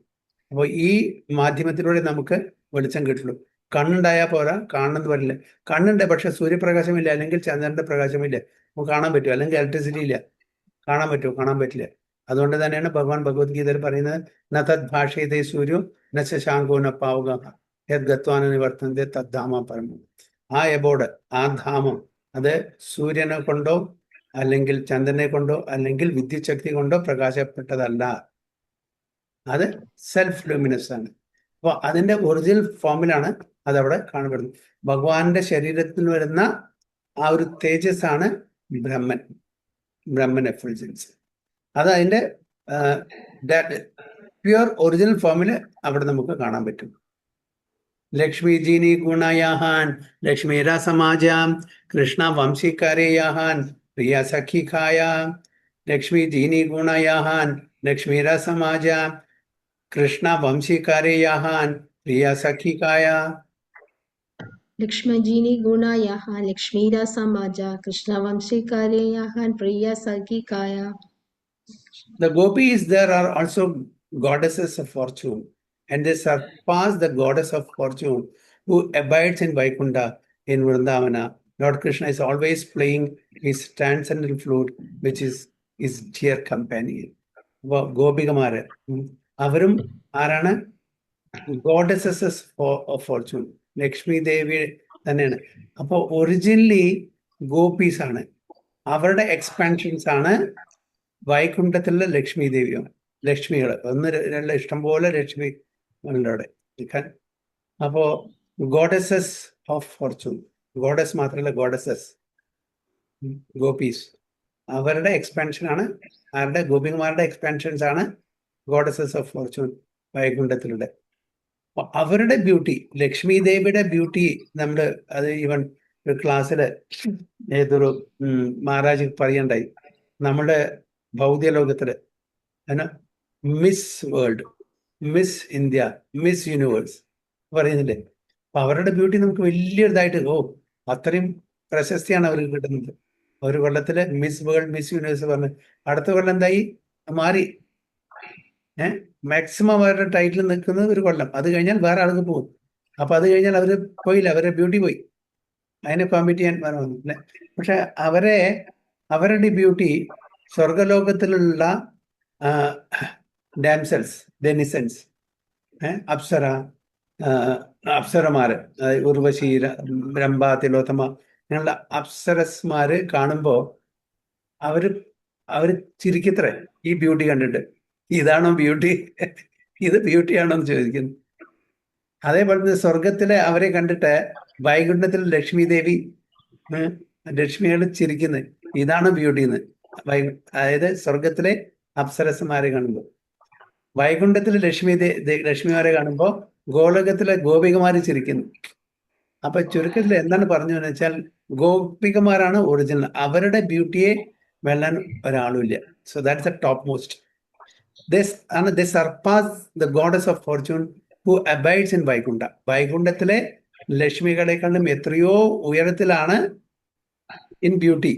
അപ്പോൾ ഈ മാധ്യമത്തിലൂടെ നമുക്ക് വെളിച്ചം കിട്ടുള്ളൂ. കണ്ണുണ്ടായാൽ പോരാ, കാണുന്നത് വരില്ല. കണ്ണുണ്ട്, പക്ഷെ സൂര്യപ്രകാശമില്ല, അല്ലെങ്കിൽ ചന്ദ്രന്റെ പ്രകാശമില്ല, നമുക്ക് കാണാൻ പറ്റും. അല്ലെങ്കിൽ ഇലക്ട്രിസിറ്റി ഇല്ല, കാണാൻ പറ്റുമോ? കാണാൻ പറ്റില്ല. അതുകൊണ്ട് തന്നെയാണ് ഭഗവാൻ ഭഗവത്ഗീതയിൽ പറയുന്നത്, ന തദ് ഭാഷയതേ സൂര്യോ ന ശശാങ്കോ ന പാവുക യത് ഗത്വാന നിവർത്തന്തെ തദ്ധാമ പരമം. ആ എബോർഡ്, ആ ധാമം, അത് സൂര്യനെ കൊണ്ടോ അല്ലെങ്കിൽ ചന്ദ്രനെ കൊണ്ടോ അല്ലെങ്കിൽ വിദ്യുത് ശക്തി കൊണ്ടോ പ്രകാശപ്പെട്ടതല്ല. അത് സെൽഫ് ലൂമിനസ് ആണ്. അപ്പോൾ അതിന്റെ ഒറിജിനൽ ഫോമിലാണ് അതവിടെ കാണപ്പെടുന്നത്. ഭഗവാന്റെ ശരീരത്തിൽ വരുന്ന ആ ഒരു തേജസ് ആണ് ബ്രഹ്മൻ എഫ്ലുജൻസ്. അത് അതിന്റെ പ്യുവർ ഒറിജിനൽ ഫോമില് അവിടെ നമുക്ക് കാണാൻ പറ്റും. ലക്ഷ്മി ജീനി ഗുണയാഹാൻ ലക്ഷ്മീര സമാജാം കൃഷ്ണ വംശീകാരേയാഹാൻ പ്രിയ സഖിഖായ. ലക്ഷ്മി ജീനി ഗുണയാഹാൻ ലക്ഷ്മീര സമാജാം കൃഷ്ണ വംശീകാരേയാഹാൻ പ്രിയ സഖിഖായ. ലക്ഷ്മജീനി ഗുണ യഹാൻ ലക്ഷ്മീര സമാജ കൃഷ്ണ വംശീകാരേ യഹാൻ പ്രിയ സഖികായ. The gopis there are also goddesses of fortune, and they surpass the goddess of fortune who abides in Vaikunta in Vrindavana. Lord Krishna is always playing his transcendental flute, which is his dear companion. ഗോപികമാര് അവരും ആരാണ്? Goddesses of Fortune, Lakshmi ദേവി തന്നെയാണ്. അപ്പോൾ originally Gopi's ആണ്, അവരുടെ expansions ആണ് വൈകുണ്ഠത്തിലുള്ള ലക്ഷ്മി ദേവിയാണ്. ലക്ഷ്മികൾ ഒന്ന് രണ്ട് ഇഷ്ടംപോലെ ലക്ഷ്മി അവിടെ. അപ്പോ ഗോഡസസ് ഓഫ് ഫോർച്യൂൺ, ഗോഡസ് മാത്രമല്ല ഗോഡസസ്, ഗോപീസ് അവരുടെ എക്സ്പാൻഷൻ ആണ്. ആരുടെ? ഗോപികുമാരുടെ എക്സ്പാൻഷൻസ് ആണ് ഗോഡസസ് ഓഫ് ഫോർച്യൂൺ വൈകുണ്ഠത്തിലൂടെ. അവരുടെ ബ്യൂട്ടി, ലക്ഷ്മി ദേവിയുടെ ബ്യൂട്ടി നമ്മൾ അത് ഈവൻ ഒരു ക്ലാസ്സില് ഏതൊരു മഹാരാജ് പറയണ്ടായി, നമ്മുടെ ഭൗതിക ലോകത്തില് miss world, miss India, miss universe പറയുന്നില്ലേ. അപ്പൊ അവരുടെ ബ്യൂട്ടി നമുക്ക് വലിയൊരിതായിട്ട്, അത്രയും പ്രശസ്തിയാണ് അവർക്ക് കിട്ടുന്നത്. ഒരു കൊല്ലത്തില് മിസ് വേൾഡ്, മിസ് യൂണിവേഴ്സ് പറഞ്ഞ് അടുത്ത കൊല്ലം എന്തായി? മാറി. മാക്സിമം അവരുടെ ടൈറ്റിൽ നിൽക്കുന്നത് ഒരു കൊല്ലം, അത് കഴിഞ്ഞാൽ വേറെ ആൾക്ക് പോകും. അപ്പൊ അത് കഴിഞ്ഞാൽ അവര് പോയില്ല, അവരുടെ ബ്യൂട്ടി പോയി, അതിനെ കോമ്പീറ്റ് ചെയ്യാൻ വന്നില്ല. പക്ഷെ അവരുടെ ബ്യൂട്ടി സ്വർഗലോകത്തിലുള്ള ഡാംസൽസ്, ഡെനിസൻസ്, അപ്സരമാര്, ഉർവശി, രംഭ, തിലോത്തമ, അങ്ങനെയുള്ള അപ്സരസ്മാര് കാണുമ്പോ അവര് ചിരിക്കത്രേ ഈ ബ്യൂട്ടി കണ്ടിട്ട്. ഇതാണോ ബ്യൂട്ടി? ഇത് ബ്യൂട്ടിയാണോ എന്ന് ചോദിക്കുന്നു. അതേപോലെ തന്നെ സ്വർഗത്തിലെ അവരെ കണ്ടിട്ട് വൈകുണ്ഠത്തിൽ ലക്ഷ്മി ദേവി, ലക്ഷ്മികൾ ചിരിക്കുന്നത്, ഇതാണ് ബ്യൂട്ടി എന്ന്. അതായത് സ്വർഗത്തിലെ അപ്സരസ്മാരെ കാണുമ്പോൾ, വൈകുണ്ഠത്തിലെ ലക്ഷ്മിമാരെ കാണുമ്പോൾ ഗോലോകത്തിലെ ഗോപികമാര് ചിരിക്കുന്നു. അപ്പൊ ചുരുക്കത്തിൽ എന്താണ് പറഞ്ഞു എന്ന് വെച്ചാൽ, ഗോപികമാരാണ് ഒറിജിനൽ. അവരുടെ ബ്യൂട്ടിയെ വെല്ലാൻ ഒരാളുമില്ല. So that's the top most. They surpass the goddess of fortune who abides in Vaikuntha. വൈകുണ്ഠത്തിലെ ലക്ഷ്മികളെക്കാളും എത്രയോ ഉയരത്തിലാണ് in beauty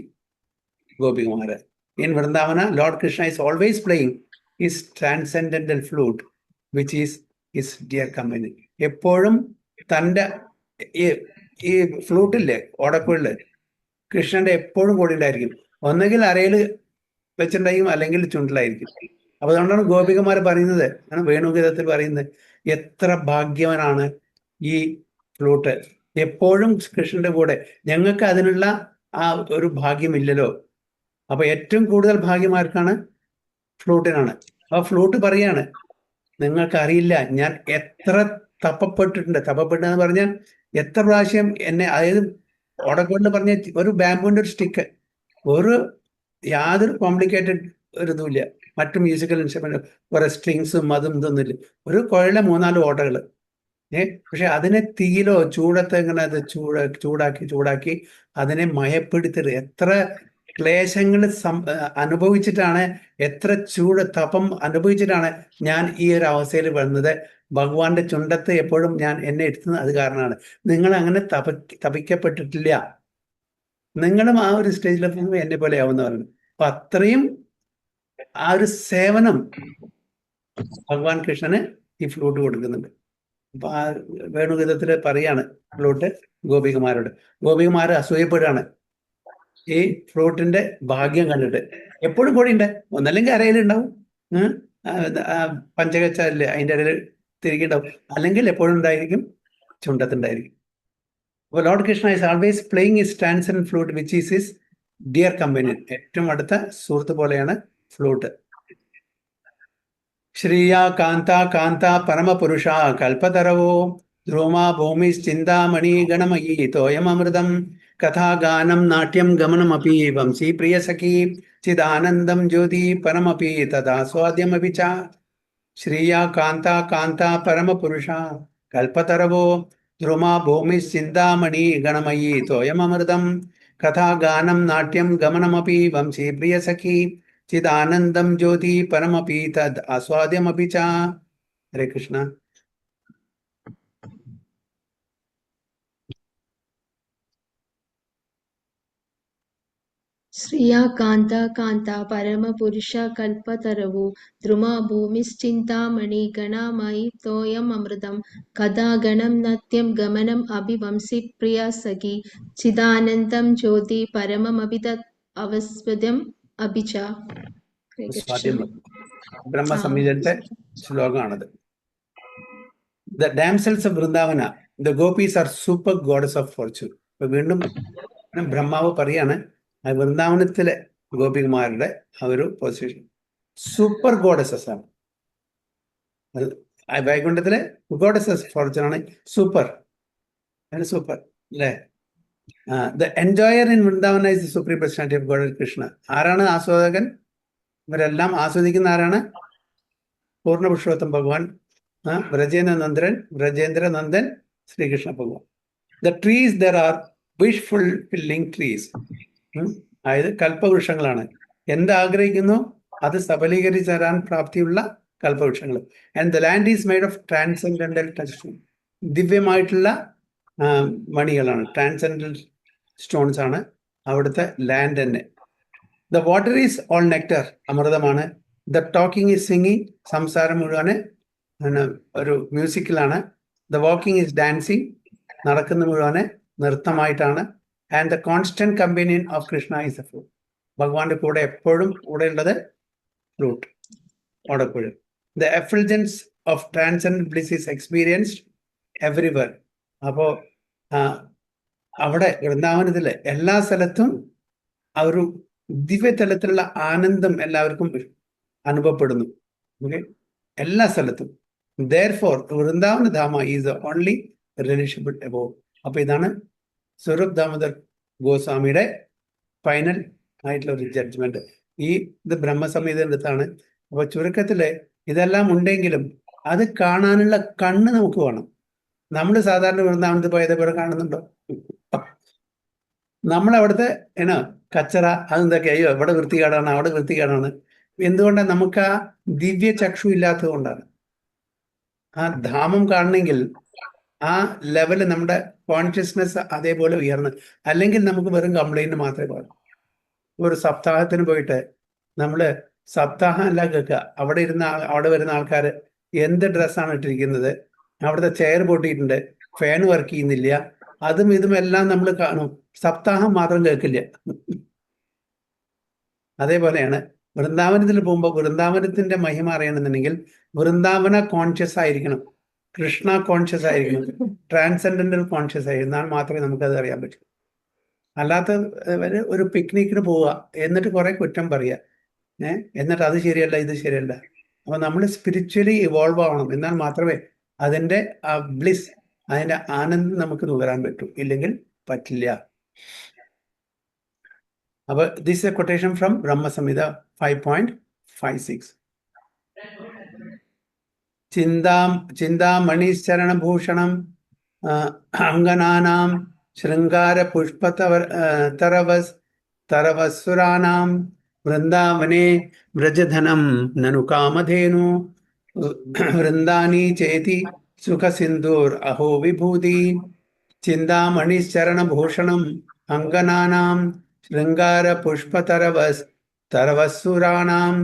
ഗോപികുമാര്. In Vrindavana, Lord Krishna is always playing his transcendental flute, which is his dear companion. എപ്പോഴും തൻ്റെ ഈ ഫ്ലൂട്ടില്ലേ, ഓടക്കുഴല്, കൃഷ്ണന്റെ എപ്പോഴും കൂടെ ഉണ്ടായിരിക്കും. ഒന്നുകിൽ അരയിൽ വെച്ചിട്ടുണ്ടായിരിക്കും, അല്ലെങ്കിൽ ചുണ്ടിലായിരിക്കും. അപ്പൊ അതുകൊണ്ടാണ് ഗോപികമാർ പറയുന്നത്, വേണുഗീതത്തിൽ പറയുന്നത്, എത്ര ഭാഗ്യവനാണ് ഈ ഫ്ലൂട്ട്, എപ്പോഴും കൃഷ്ണന്റെ കൂടെ. ഞങ്ങൾക്ക് അതിനുള്ള ആ ഒരു ഭാഗ്യമില്ലല്ലോ. അപ്പൊ ഏറ്റവും കൂടുതൽ ഭാഗ്യമാർക്കാണ്? ഫ്ലൂട്ടിനാണ്. ആ ഫ്ലൂട്ട് പറയാണ്, നിങ്ങൾക്കറിയില്ല ഞാൻ എത്ര തപ്പപ്പെട്ടെന്ന് പറഞ്ഞാൽ എത്ര പ്രാവശ്യം എന്നെ, അതായത് ഓടക്കൊണ്ട് പറഞ്ഞ ഒരു ബാമ്പുവിന്റെ ഒരു സ്റ്റിക്ക്, യാതൊരു കോംപ്ലിക്കേറ്റഡ് ഒരു ഇതുമില്ല, മറ്റു മ്യൂസിക്കൽ ഇൻസ്ട്രുമെന്റ് കുറെ സ്ട്രിങ്സും അതും ഇതൊന്നുമില്ല, ഒരു കുഴലെ 3-4 ഓട്ടകള്. പക്ഷെ അതിനെ തീയിലോ ചൂടത്ത് ഇങ്ങനെ അത് ചൂടാക്കി അതിനെ മയപ്പെടുത്തരുത്. എത്ര ക്ലേശങ്ങൾ അനുഭവിച്ചിട്ടാണ്, എത്ര തപം അനുഭവിച്ചിട്ടാണ് ഞാൻ ഈ ഒരു അവസ്ഥയിൽ വന്നത്. ഭഗവാന്റെ ചുണ്ടത്ത് എപ്പോഴും ഞാൻ എന്നെ എടുത്തുന്നത് അത് കാരണമാണ്. നിങ്ങൾ അങ്ങനെ തപിക്കപ്പെട്ടിട്ടില്ല, നിങ്ങളും ആ ഒരു സ്റ്റേജിലെത്തുമ്പോൾ എന്നെ പോലെ ആവുന്ന പറഞ്ഞു. അപ്പൊ അത്രയും ആ ഒരു സേവനം ഭഗവാൻ കൃഷ്ണന് ഈ ഫ്ലൂട്ട് കൊടുക്കുന്നുണ്ട്. അപ്പൊ ആ വേണുഗീതത്തില് പറയാണ് ഫ്ലൂട്ട് ഗോപികുമാരോട്. ഗോപികുമാര് അസൂയപ്പെടുകയാണ് ഈ ഫ്ലൂട്ടിന്റെ ഭാഗ്യം കണ്ടിട്ട്. എപ്പോഴും കൂടി ഉണ്ട്, ഒന്നല്ലെങ്കിൽ അരയിലുണ്ടാവും, പഞ്ചകച്ചല്ലേ അതിന്റെ ഇടയിൽ തിരികെ ഉണ്ടാവും, അല്ലെങ്കിൽ എപ്പോഴും ഉണ്ടായിരിക്കും ചുണ്ടത്തുണ്ടായിരിക്കും. അപ്പോൾ lord Krishna is always playing his transcendent flute which is his dear companion. ഏറ്റവും അടുത്ത സുഹൃത്ത് പോലെയാണ് ഫ്ലൂട്ട്. ശ്രീയാ കാന്ത പരമപുരുഷ കൽപ്പതരവോ ധ്രുമാ ഭൂമിശ്ചിന്താമണി ഗണമയീ തോയമമൃതം കഥാഗാനം നാട്യം ഗമനമപി വംശീ പ്രിയസഖി ചിദാനന്ദം ജ്യോതി പരമപി തദാസ്വാദ്യമപി ച. ശ്രീയാ കാന്ത പരമപുരുഷ കൽപ്പതരവോ ധ്രുമാ ഭൂമിശ്ചിന്താമണി ഗണമയീ തോയമമൃതം കഥാഗാനം നാട്യം ഗമനമപി വംശീ പ്രിയസഖി ചിദാനന്ദം ജ്യോതി പരമപി തദ് ആസ്വാദ്യമപി ച. ഹരേ കൃഷ്ണ. श्रिया कान्ता कान्ता परमपुरुषा कल्पतरवो द्रुमा भूमिश्चिन्तामणि गणामयि तोयम् अमृतं कदा गणं नत्यं गमनम् अभिवंसि प्रिया सखी चिदानन्दं ज्योति परममभितत् अवस्वदम् अभिच हरे Krishna സ്വാദ്യം ബ്രഹ്മസംഹിതയുടെ ശ്ലോകമാണത്. The damsels of Vrindavana, the gopis are super goddess of fortune. ഇപ്പൊ വീണ്ടും ബ്രഹ്മാവ് പറയാണ് ആ വൃന്ദാവനത്തിലെ ഗോപികുമാരുടെ ആ ഒരു പൊസിഷൻ സൂപ്പർ ഗോഡസസ് ആണ്. വൈകുണ്ഠത്തിലെ ഗോഡസസ് ഫോർച്യൂൺ ആണ് സൂപ്പർ സൂപ്പർ അല്ലേ. The enjoyer in Vrindavana is the supreme personality of God Krishna. ആരാണ് ആസ്വാദകൻ? ഇവരെല്ലാം ആസ്വദിക്കുന്ന ആരാണ്? പൂർണ്ണ പുരുഷോത്തം ഭഗവാൻ, വ്രജേന്ദ്ര Nandan Shrikrishna Bhagavan. The trees there are wish fulfilling trees. അതായത് കൽപ്പവൃക്ഷങ്ങളാണ്. എന്താഗ്രഹിക്കുന്നു അത് സബലീകരിച്ച് തരാൻ പ്രാപ്തിയുള്ള കൽപ്പവൃക്ഷങ്ങൾ. And the land is made of transcendental touch. ദിവ്യമായിട്ടുള്ള മണികളാണ്, ട്രാൻസെൻഡൽ സ്റ്റോൺസ് ആണ് അവിടുത്തെ ലാൻഡ് തന്നെ. The water is all nectar, അമൃതമാണ്. ദ ടോക്കിംഗ് ഈസ് സിംഗിങ്, സംസാരം മുഴുവൻ ഒരു മ്യൂസിക്കിലാണ്. ദ വാക്കിംഗ് ഈസ് ഡാൻസിങ്, നടക്കുന്ന മുഴുവൻ നൃത്തമായിട്ടാണ്. And the constant companion of Krishna is a flute. ഭഗവാന്റെ കൂടെ എപ്പോഴും കൂടെ ഉള്ളത് ഫ്ലൂട്ട്, ഓടക്കുഴൽ. The effulgence of transcendent bliss is experienced everywhere. അപ്പോൾ അവിടെ വൃന്ദാവനത്തിലെ എല്ലാ സ്ഥലത്തും ആ ഒരു ദിവ്യതലത്തിലുള്ള ആനന്ദം എല്ലാവർക്കും അനുഭവപ്പെടുന്നു. ഓക്കെ, എല്ലാ സ്ഥലത്തും. Therefore, Vrindavana dhama is the only relishable above. അപ്പൊ ഇതാണ് സ്വരൂപ് ദാമോദർ ഗോസ്വാമിയുടെ ഫൈനൽ ആയിട്ടുള്ള ഒരു ജഡ്ജ്മെന്റ്. ഇത് ബ്രഹ്മസംഹിതയുടെ അടുത്താണ്. അപ്പൊ ചുരുക്കത്തില് ഇതെല്ലാം ഉണ്ടെങ്കിലും അത് കാണാനുള്ള കണ്ണ് നമുക്ക് വേണം. നമ്മൾ സാധാരണ വൃന്ദാവനത്തിൽ പോയതേപോലെ കാണുന്നുണ്ടോ? നമ്മളവിടുത്തെ കച്ചറ അതെന്തൊക്കെ, അയ്യോ ഇവിടെ വൃത്തികേടാണ്, അവിടെ വൃത്തികേടാണ്. എന്തുകൊണ്ടാണ്? നമുക്ക് ആ ദിവ്യ ചക്ഷു ഇല്ലാത്തത് കൊണ്ടാണ്. ആ ധാമം കാണണമെങ്കിൽ ആ ലെവല് നമ്മുടെ കോൺഷ്യസ്നെസ് അതേപോലെ ഉയർന്ന്, അല്ലെങ്കിൽ നമുക്ക് വെറും കംപ്ലൈന്റ് മാത്രമേ പാടും. ഒരു സപ്താഹത്തിന് പോയിട്ട് നമ്മള് സപ്താഹം അല്ല കേൾക്കുക, അവിടെ വരുന്ന ആൾക്കാർ എന്ത് ഡ്രസ്സാണ് ഇട്ടിരിക്കുന്നത്, അവിടുത്തെ ചെയർ പൊട്ടിയിട്ടുണ്ട്, ഫാൻ വർക്ക് ചെയ്യുന്നില്ല, അതും ഇതുമെല്ലാം നമ്മൾ കാണും, സപ്താഹം മാത്രം കേൾക്കില്ല. അതേപോലെയാണ് വൃന്ദാവനത്തിൽ പോകുമ്പോൾ വൃന്ദാവനത്തിന്റെ മഹിമ അറിയണമെന്നുണ്ടെങ്കിൽ വൃന്ദാവന കോൺഷ്യസ് ആയിരിക്കണം, കൃഷ്ണ കോൺഷ്യസ് ആയിരിക്കണം, ട്രാൻസെൻഡന്റൽ കോൺഷ്യസ് ആയിരിക്കണം. എന്നാൽ മാത്രമേ നമുക്കത് അറിയാൻ പറ്റൂ. അല്ലാത്ത ഒരു പിക്നിക്കിന് പോവുക, എന്നിട്ട് കുറെ കുറ്റം പറയുക, എന്നിട്ട് അത് ശരിയല്ല ഇത് ശരിയല്ല. അപ്പൊ നമ്മൾ സ്പിരിച്വലി ഇവോൾവ് ആവണം. എന്നാൽ മാത്രമേ അതിന്റെ ആ ബ്ലിസ്, അതിന്റെ ആനന്ദം നമുക്ക് നുകരാൻ പറ്റൂ. ഇല്ലെങ്കിൽ പറ്റില്ല. അപ്പൊ this a quotation from Brahmasamhita 5.56. ചിന്താമണിശ്ചരണഭൂഷണം അംഗനാനാം ശൃംഗാര പുഷ്പതരവസുരാനാം വൃന്ദാവനേ വ്രജധനം നനു കാമധേനു വൃന്ദാനി ചേതി സുഖസിന്ധൂർ അഹോ വിഭൂതി. ചിന്താമണിശ്ചരണഭൂഷണം അംഗനാനാം ശൃംഗാര പുഷ്പതരവസുരാണാം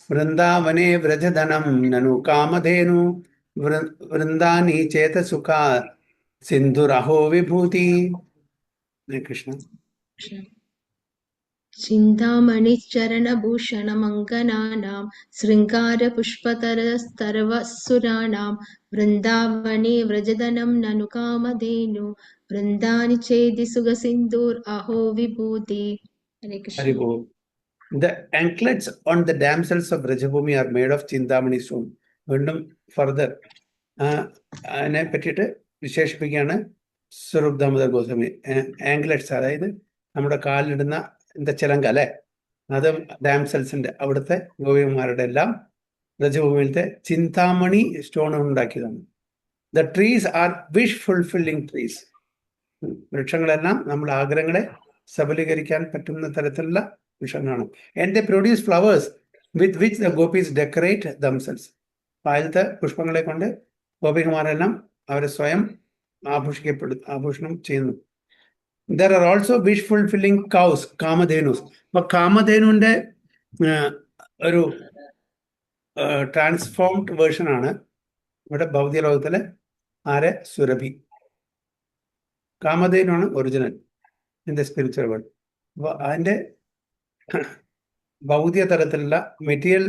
വൃന്ദാവനേ വ്രജധനം നനു കാമധേനു വൃന്ദാനി ചേതസുഖ സിന്ധുരഹോ വിഭൂതി. കൃഷ്ണ. ചിന്താമണിശ്ചരണഭൂഷണമംഗനാനാം ശൃംഗാരപുഷ്പതരസ്തരവസുരാണാം വൃന്ദാവനേ വ്രജധനം നനു കാമധേനു വൃന്ദാനി ചേതി സുഖസിന്ധൂർ അഹോ വിഭൂതി. Hare Krishna. The anklets on the damsels of Vrajabhumi are made of Chintamani stone. വീണ്ടും ഫർദർ അതിനെ പറ്റിയിട്ട് വിശേഷിപ്പിക്കുകയാണ് സ്വരൂപ് ദാമോദർ ഗോസ്വാമി. ആംഗ്ലറ്റ്സ്, അതായത് നമ്മുടെ കാലിലിടുന്ന ചിലങ്ക അല്ലെ, അത് ഡാംസൽസിന്റെ അവിടുത്തെ ഗോപികമാരുടെ എല്ലാം വ്രജഭൂമിയിലത്തെ ചിന്താമണി സ്റ്റോൺ ഉണ്ടാക്കിയതാണ്. The trees are wish fulfilling trees. വൃക്ഷങ്ങളെല്ലാം നമ്മുടെ ആഗ്രഹങ്ങളെ സബലീകരിക്കാൻ പറ്റുന്ന തരത്തിലുള്ള വൃക്ഷങ്ങളാണ്. And they produce flowers with which the gopis decorate damsels. അതിലത്തെ പുഷ്പങ്ങളെ കൊണ്ട് ഗോപികമാരെല്ലാം അവരെ സ്വയം ആഭൂഷണം ചെയ്യുന്നു. There are also wish fulfilling cows, കാമധേനുസ്. അപ്പൊ കാമധേനുവിന്റെ ഒരു ട്രാൻസ്ഫോംഡ് വേർഷൻ ആണ് ഇവിടെ ഭൗതിക ലോകത്തിലെ ആരെ? സുരഭി. കാമധേനുവാണ് original in the spiritual world. അപ്പൊ അതിന്റെ ഭൗതിക തലത്തിലുള്ള മെറ്റീരിയൽ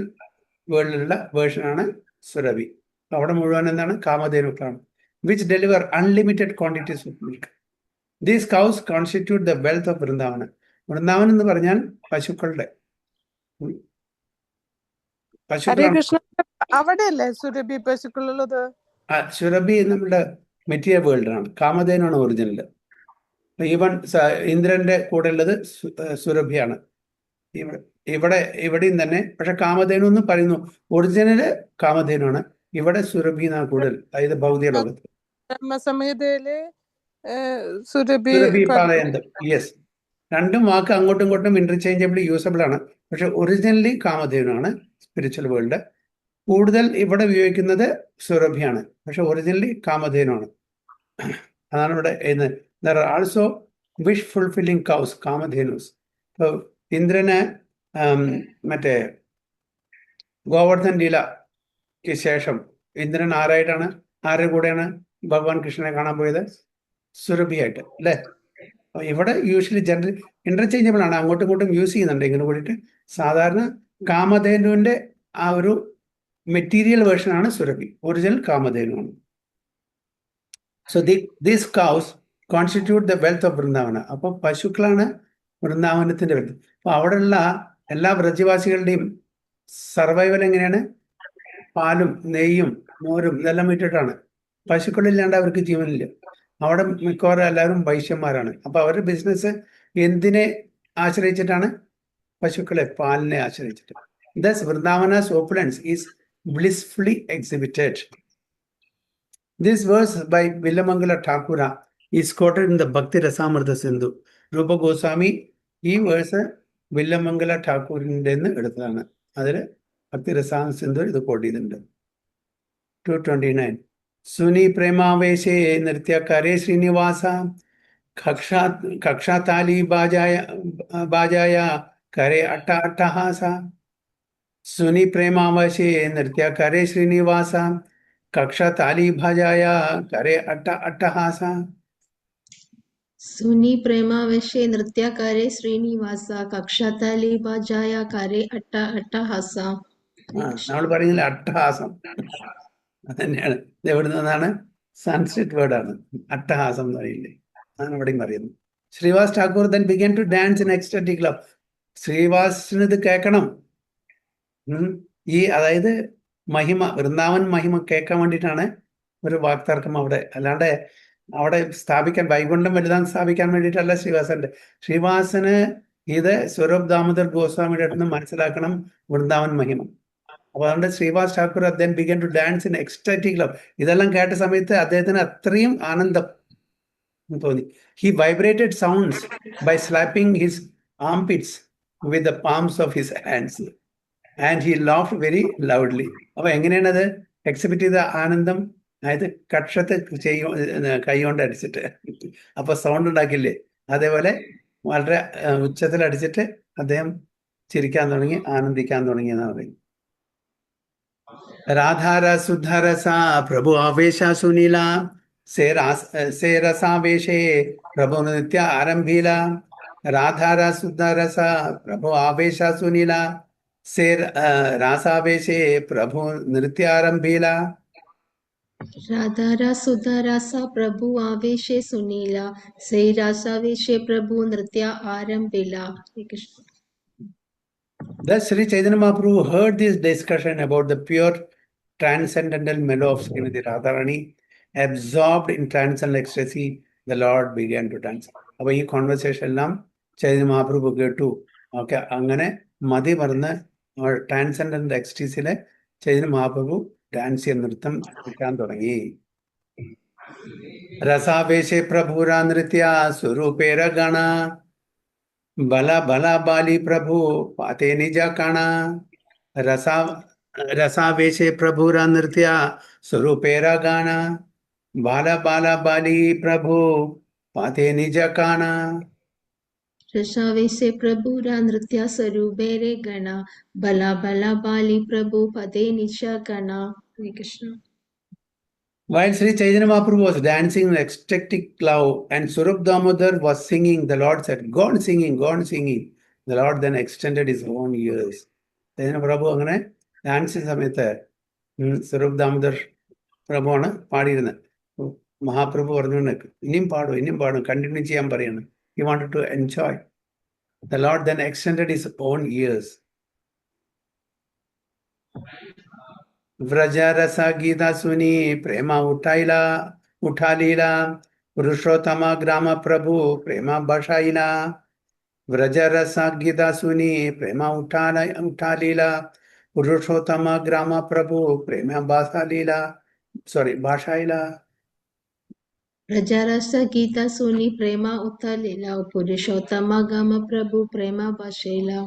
വേൾഡിലുള്ള വേർഷനാണ് സുരഭി. അവിടെ മുഴുവൻ എന്താണ്? കാമധേനുക്കളാണ്. Which deliver unlimited quantities of milk. These cows constitute the wealth of Vrindavana. Vrindavan എന്ന് പറഞ്ഞാൽ പശുക്കളുടെ ഹരേ പശുക്കളാണ്. കൃഷ്ണ, അവിടെയല്ലേ സുരഭി പശുക്കളുള്ളത്? സുരഭി നമ്മുടെ മെറ്റീരിയൽ വേൾഡിലാണ്. കാമധേനാണ് ഒറിജിനൽ. ഈവൻ ഇന്ദ്രന്റെ കൂടെ ഉള്ളത് സുരഭിയാണ്. ഇവിടെയും തന്നെ. പക്ഷെ കാമധേനു എന്ന് പറയുന്നു, ഒറിജിനല് കാമധേനുവാണ്. ഇവിടെ സുരഭി എന്നാണ് കൂടുതൽ, അതായത് ഭൗതിക ലോകത്ത്. ബ്രഹ്മസംഹിതയില് സുരഭി സുരഭി പാലയന്തം. യെസ്, രണ്ടും വാക്ക് അങ്ങോട്ടും ഇങ്ങോട്ടും ഇന്റർചേഞ്ചബിൾ യൂസബിൾ ആണ്. പക്ഷെ ഒറിജിനലി കാമധേനുവാണ് സ്പിരിച്വൽ വേൾഡ്. കൂടുതൽ ഇവിടെ ഉപയോഗിക്കുന്നത് സുരഭിയാണ്, പക്ഷെ ഒറിജിനലി കാമധേനുവാണ്. അതാണ് ഇവിടെ എഴുതുന്നത്. There are also wish fulfilling cows, kamadhenus. ഇപ്പോൾ ഇന്ദ്രന് മറ്റേ ഗോവർദ്ധൻ ലീലയ്ക്ക് ശേഷം ഇന്ദ്രൻ ആരുടെ കൂടെയാണ് ഭഗവാൻ കൃഷ്ണനെ കാണാൻ പോയത്? സുരഭിയായിട്ട്, അല്ലേ? അപ്പൊ ഇവിടെ യൂഷ്വലി ജനറൽ ഇന്റർചേഞ്ചബിൾ ആണ്, അങ്ങോട്ടും ഇങ്ങോട്ടും യൂസ് ചെയ്യുന്നുണ്ട് ഇങ്ങനെ കൂടിയിട്ട്. സാധാരണ കാമധേനുവിന്റെ ആ ഒരു മെറ്റീരിയൽ വേർഷൻ ആണ് സുരഭി, ഒറിജിനൽ കാമധേനുവാണ്. So these cows constitute the wealth of Vrindavana. അപ്പോൾ പശുക്കളാണ് വൃന്ദാവനത്തിന്റെ വെൽത്ത്. അപ്പൊ അവിടെയുള്ള എല്ലാ വ്രജവാസികളുടെയും സർവൈവൽ എങ്ങനെയാണ്? പാലും നെയ്യും മോരും ഇതെല്ലാം വിറ്റിട്ടാണ്. പശുക്കളില്ലാണ്ട് അവർക്ക് ജീവനില്ല. അവിടെ മിക്കവാറും എല്ലാവരും വൈശ്യന്മാരാണ്. അപ്പൊ അവരുടെ ബിസിനസ് എന്തിനെ ആശ്രയിച്ചിട്ടാണ്? പശുക്കളെ, പാലിനെ ആശ്രയിച്ചിട്ട്. Thus Vrindavana's opulence is blissfully exhibited. This verse by Villamangala Thakura is quoted in the Bhakti Rasamrita Sindhu. Rupa Goswami ഈ വേഴ്സ് വില്ലമംഗല ഠാക്കൂറിൻ്റെ എടുത്തതാണ്. അതിൽ ഭക്തി രസാമ സിന്ധു ഇത് കോട്ട് ചെയ്തിട്ടുണ്ട്. 229 സുനി പ്രേമാവേശേ നൃത്യകാരേ ശ്രീനിവാസ കക്ഷാതാലി ബാജായ കരേ അട്ടഹാസ. സുനി പ്രേമാവേശേ നൃത്യകാരേ ശ്രീനിവാസ കക്ഷാതാലി ബാജായ കരേ അട്ടഹാസ. സുനി പ്രേമാവേശേ നൃത്യകാരേ ശ്രീനിവാസ കക്ഷാതാലി ബാജായ കരേ അട്ടഹാസ. നമ്മൾ പറയുന്നില്ല അട്ടഹാസം, അതന്നെയാണ്. ഇത് എവിടെ നിന്നാണ്? സാൻസ്ക്രിറ്റ് വേർഡാണ് അട്ടഹാസം എന്ന് പറയില്ലേ, അതാണ് ഇവിടെയും പറയുന്നത്. Sreevas Thakur then began to dance in ecstatic love. ശ്രീവാസിന് ഇത് കേൾക്കണം. ഈ അതായത് മഹിമ, വൃന്ദാവൻ മഹിമ കേൾക്കാൻ വേണ്ടിയിട്ടാണ് ഒരു വാക്തർക്കം അവിടെ. അല്ലാണ്ട് അവിടെ സ്ഥാപിക്കാൻ, വൈകുണ്ഠം വലുതാൻ സ്ഥാപിക്കാൻ വേണ്ടിയിട്ടല്ല ശ്രീവാസന് ഇത് സ്വരൂപ് ദാമോദർ ഗോസ്വാമിയുടെ അടുത്ത് നിന്ന് മനസ്സിലാക്കണം വൃന്ദാവൻ മഹിമ. അപ്പൊ അതുകൊണ്ട് Sreevas Thakur then began to dance in ecstatic love. ഇതെല്ലാം കേട്ട സമയത്ത് അദ്ദേഹത്തിന് അത്രയും ആനന്ദം തോന്നി. He vibrated sounds by slapping his armpits with the palms of his hands and he laughed very loudly. അപ്പൊ എങ്ങനെയാണത് എക്സിബിറ്റ് ചെയ്ത ആനന്ദം? അതായത് കക്ഷത്ത് കൈ കൊണ്ട് അടിച്ചിട്ട്, അപ്പൊ സൗണ്ട് ഉണ്ടാക്കില്ലേ, അതേപോലെ വളരെ ഉച്ചത്തിൽ അടിച്ചിട്ട് അദ്ദേഹം ചിരിക്കാൻ തുടങ്ങി, ആനന്ദിക്കാൻ തുടങ്ങി എന്നാണ് പറയുന്നത്. राधारस सुधरसा प्रभु आवेशा सुनीला से रसावेशे प्रभु नृत्य आरंभीला. राधारस सुधरसा प्रभु आवेशा सुनीला से रासावेशे प्रभु नृत्य आरंभीला. राधा सुधा रासा प्रभु आवेशे सुनीला से रासावेशे प्रभु नृत्य आरंभिला. Thus Sri Chaitanya Mahaprabhu heard this discussion about the pure transcendental mellow of Srimati Radharani. Absorbed in transcendental ecstasy, the Lord began to dance. അപ്പോൾ ഈ കോൺവെർസേഷൻ എല്ലാം ചൈതന്യ മഹാപ്രഭു കേട്ടു. ഓക്കെ, അങ്ങനെ മതി മറന്ന് ട്രാൻസെൻഡന്റ് എക്സ്റ്റസീസിലെ ചൈതന്യ മഹാപ്രഭു ഡാൻസ് ചെയ്ത് നൃത്തം കളിക്കാൻ തുടങ്ങി. രസാവേശേ പ്രഭുര നൃത്യ സ്വരൂപേര ഗണ ബല ബല ബാലി പ്രഭു പാതേ നിജ കണ. രസാവേശേ പ്രഭുര നൃത്യ സ്വരൂപേര ഗാന ബാല ബാല ബാലി പ്രഭു പാതേ നിജകാന. रसावे से प्रभु रा नृत्य स्वरूपे रे गणा बला बला बाली प्रभु पदे निशा गणा. Hare Krishna. While Sri Chaitanya Mahaprabhu was dancing in ecstatic love and Swarup Damodar was singing, the Lord said, "Go on singing, go on singing." The Lord then extended his own ears. Chaitanya Prabhu അങ്ങനെ dance സമയത്ത് സ്വരൂപ് ദാമോദർ പ്രഭുവാണ് പാടിയിരുന്നത്. മഹാപ്രഭു പറഞ്ഞു, ഇനിയും പാടും continue ചെയ്യാൻ പറയാണ്. He wanted to enjoy. The Lord then extended his own ears. व्रजरस Gita सुनी प्रेमा उठालीला पुरुषोत्तम ग्राम प्रभु प्रेमा बशाइला. व्रजरस गीता सुनी प्रेमा उठालीला पुरुषोत्तम ग्राम प्रभु प्रेमा भाषाइला. रजारस गीता सुनी प्रेमा उथलेला पुरुषोत्तम गम प्रभु प्रेमा बशेला.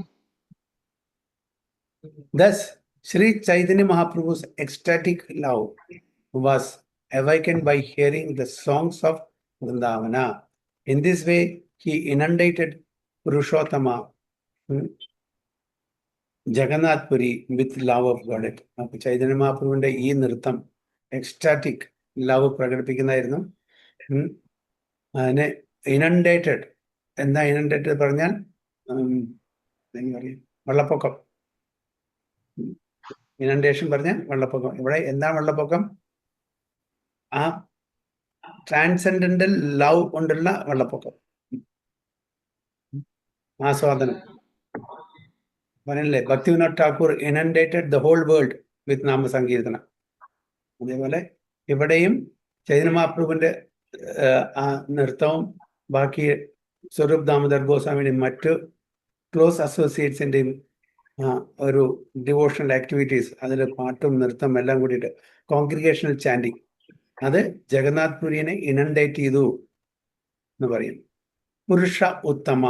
Thus, Sri Chaitanya Mahaprabhu's ecstatic love was awakened by hearing the songs of Vrindavana. In this way, he inundated Purushottama, Jagannath Puri, with love of God. Chaitanya Mahaprabhuവിന്റെ ഈ നൃത്തം ecstatic love പ്രകടിപ്പിക്കുന്നതായിരുന്നു. അതിനെ inundated. എന്താ inundated പറഞ്ഞാൽ വെള്ളപ്പൊക്കം. ഇനണ്ടേഷൻ പറഞ്ഞാൽ വെള്ളപ്പൊക്കം. ഇവിടെ എന്താ വെള്ളപ്പൊക്കം? ആ ട്രാൻസെൻഡന്റൽ ലവ് കൊണ്ടുള്ള വെള്ളപ്പൊക്കം, ആസ്വാദനം. പറഞ്ഞില്ലേ, Bhaktivinod Thakur inundated the whole world with നാമസങ്കീർത്തനം. അതേപോലെ ഇവിടെയും ചൈതന്യ മഹാപ്രഭുവിന്റെ ആ നൃത്തവും ബാക്കി സ്വരൂപ് ദാമോദർ ഗോസ്വാമിയുടെയും മറ്റു ക്ലോസ് അസോസിയേറ്റ്സിന്റെയും ഒരു ഡിവോഷണൽ ആക്ടിവിറ്റീസ്, അതിൽ പാട്ടും നൃത്തം എല്ലാം കൂടിയിട്ട് കോൺഗ്രിഗേഷണൽ ചാൻഡിങ്, അത് ജഗന്നാഥ് പുരിയെ ഇനണ്ടേറ്റ് ചെയ്തു എന്ന് പറയുന്നു. പുരുഷ ഉത്തമ,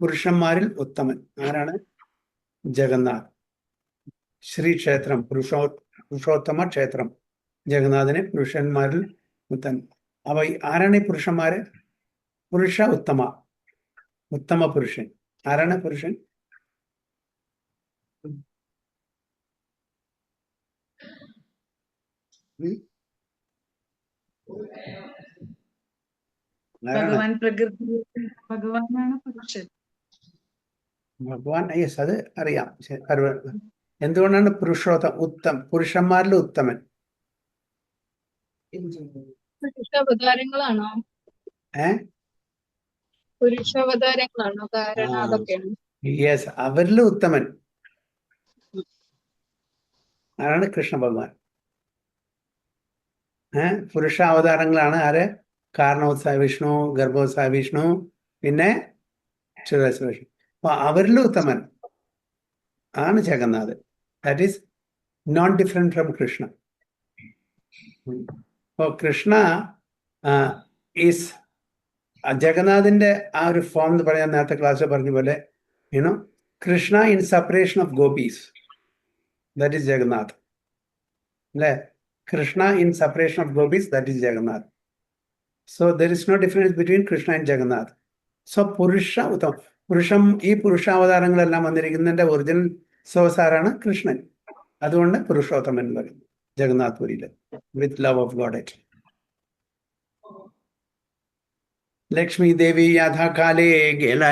പുരുഷന്മാരിൽ ഉത്തമൻ ആരാണ്? ജഗന്നാഥ്. ശ്രീക്ഷേത്രം, പുരുഷോത്തമ ക്ഷേത്രം, ജഗന്നാഥിനെ പുരുഷന്മാരിൽ ഉത്തമൻ. അപ്പൊ ആരാണ് ഈ പുരുഷന്മാര്? പുരുഷ ഉത്തമ, ഉത്തമ പുരുഷൻ. ആരാണ് പുരുഷൻ? ഭഗവാൻ പ്രകൃതി, ഭഗവാനാണ് പുരുഷൻ. ഭഗവാൻ, യെസ്, അത് അറിയാം. എന്തുകൊണ്ടാണ് പുരുഷന്മാരിൽ ഉത്തമൻ? പുരുഷാവതാരങ്ങളാണോ? പുരുഷാവതാരങ്ങളാണോ കാരണം? അതൊക്കെയാണ്. യെസ്, അവരിൽ ഉത്തമൻ ആരാണ്? കൃഷ്ണ ഭഗവാൻ. പുരുഷാവതാരങ്ങളാണ് ആര്? കാരണോത്സവ വിഷ്ണു, ഗർഭോത്സവ വിഷ്ണു, പിന്നെ ക്ഷീരോത്സവ വിഷ്ണു. അപ്പൊ അവരിൽ ഉത്തമൻ ആണ് Jagannath. That is non different from Krishna. അപ്പോൾ കൃഷ്ണ ഈസ് ജഗന്നാഥിന്റെ ആ ഒരു ഫോം എന്ന് പറയാൻ നേരത്തെ ക്ലാസ്സിൽ പറഞ്ഞ പോലെ, you know, Krishna in separation of gopis, that is Jagannath. അല്ലേ? Krishna in separation of gopis, that is Jagannath. So there is no difference between Krishna and Jagannath. So Purusha Uttam, ഈ പുരുഷാവതാരങ്ങളെല്ലാം വന്നിരിക്കുന്നതിന്റെ ഒറിജിനൽ സോഴ്സ് ആരാണ്? കൃഷ്ണൻ. അതുകൊണ്ട് പുരുഷോത്തമൻ എന്ന് പറയുന്നത് ജഗന്നാഥ് പുരിയില്, with love of God. Lakshmi Devi യഥാകാലേ ഗേല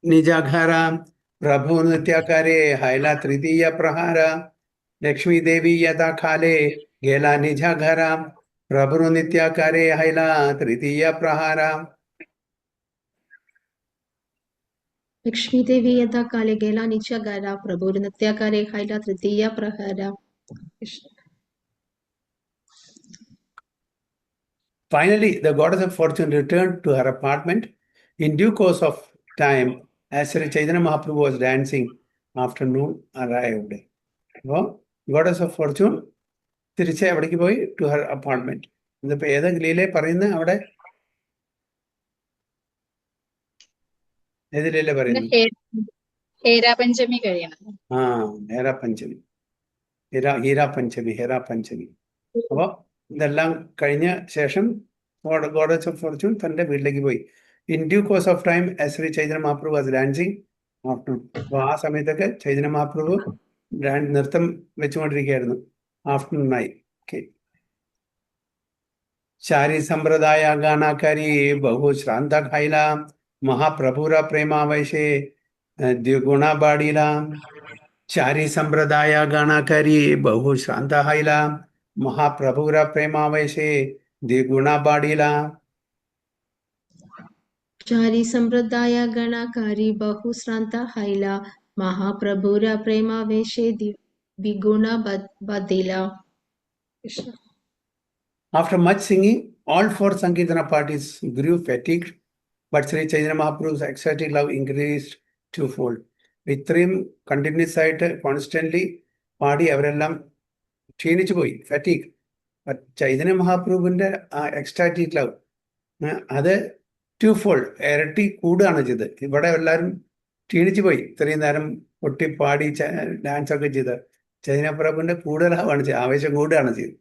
നിജഘര പ്രഭു നൃത്യകാരേ ഹൈല തൃതീയ പ്രഹാര. ലക്ഷ്മി ദേവി യഥാകാലേ ഗേല നിജഘര പ്രഭു നിത്യാകാരേ ഹൈല തൃതീയ പ്രഹാര. लक्ष्मी देवी यदा काले गेला निचा गारा प्रभु नृत्याकारे हैला तृतीया प्रहारा. Finally, the goddess of fortune returned to her apartment. In due course of time, as Sri Chaitanya Mahaprabhu was dancing, afternoon arrived. So, goddess of fortune തിരിച്ച് എവിടേക്ക് പോയി? To her apartment. ഇതിപ്പോ ഏതെങ്കിലും ലീലയെ പറയുന്നത്? അവിടെ ഏത് ലീല പറയുന്നത്? ഹേരാപഞ്ചമി കഴിയണം. ഹേരാ പഞ്ചമി. അപ്പൊ ഇതെല്ലാം കഴിഞ്ഞ ശേഷം ഗോഡസ് ഓഫ് ഫോർച്യൂൺ തന്റെ വീട്ടിലേക്ക് പോയി. In due course of time Shri Chaitanya Mahaprabhu was dancing afternoon. അപ്പോൾ ആ സമയത്തൊക്കെ ചൈതന്യ മഹാപ്രഭു നൃത്തം വെച്ചുകൊണ്ടിരിക്കുകയായിരുന്നു. ആഫ്റ്റർനൂണായി. ഓക്കെ. शारी संप्रदाय गानाकारी बहु श्रांता खाईला महाप्रभुरा प्रेमा वैशे द्विगुणा बाडीला. चारी संप्रदाय गानाकारी बहु श्रांता खाईला महाप्रभुरा प्रेमा वैशे द्विगुणा बाडीला. चारी संप्रदाय गणाकारी बहुश्रांता हैला महाप्रभुरा प्रेमावेशे द्विगुणा बदिला. After much singing, all four Sankirtana parties grew fatigued, but Sri Chaitanya Mahaprabhu's ecstatic love increased twofold. ഇത്രയും കണ്ടിന്യൂസ് ആയിട്ട് കോൺസ്റ്റന്റ്ലി പാടി അവരെല്ലാം ക്ഷീണിച്ചു പോയി, ഫാറ്റീഗ്. ചൈതന്യ മഹാപ്രഭുവിന്റെ ആ എക്സ്റ്റാറ്റിക് ലവ് അത് ടൂഫോൾഡ്, ഇരട്ടി കൂടുകയാണ് ചെയ്തത്. ഇവിടെ എല്ലാവരും ക്ഷീണിച്ചു പോയി, ഇത്രയും നേരം ഒട്ടി പാടി ഡാൻസ് ഒക്കെ ചെയ്ത്. ചൈതന്യ പ്രഭുവിന്റെ കൂടുതലാണ് ചെയ്തത്, ആവേശം കൂടുകയാണ് ചെയ്തത്.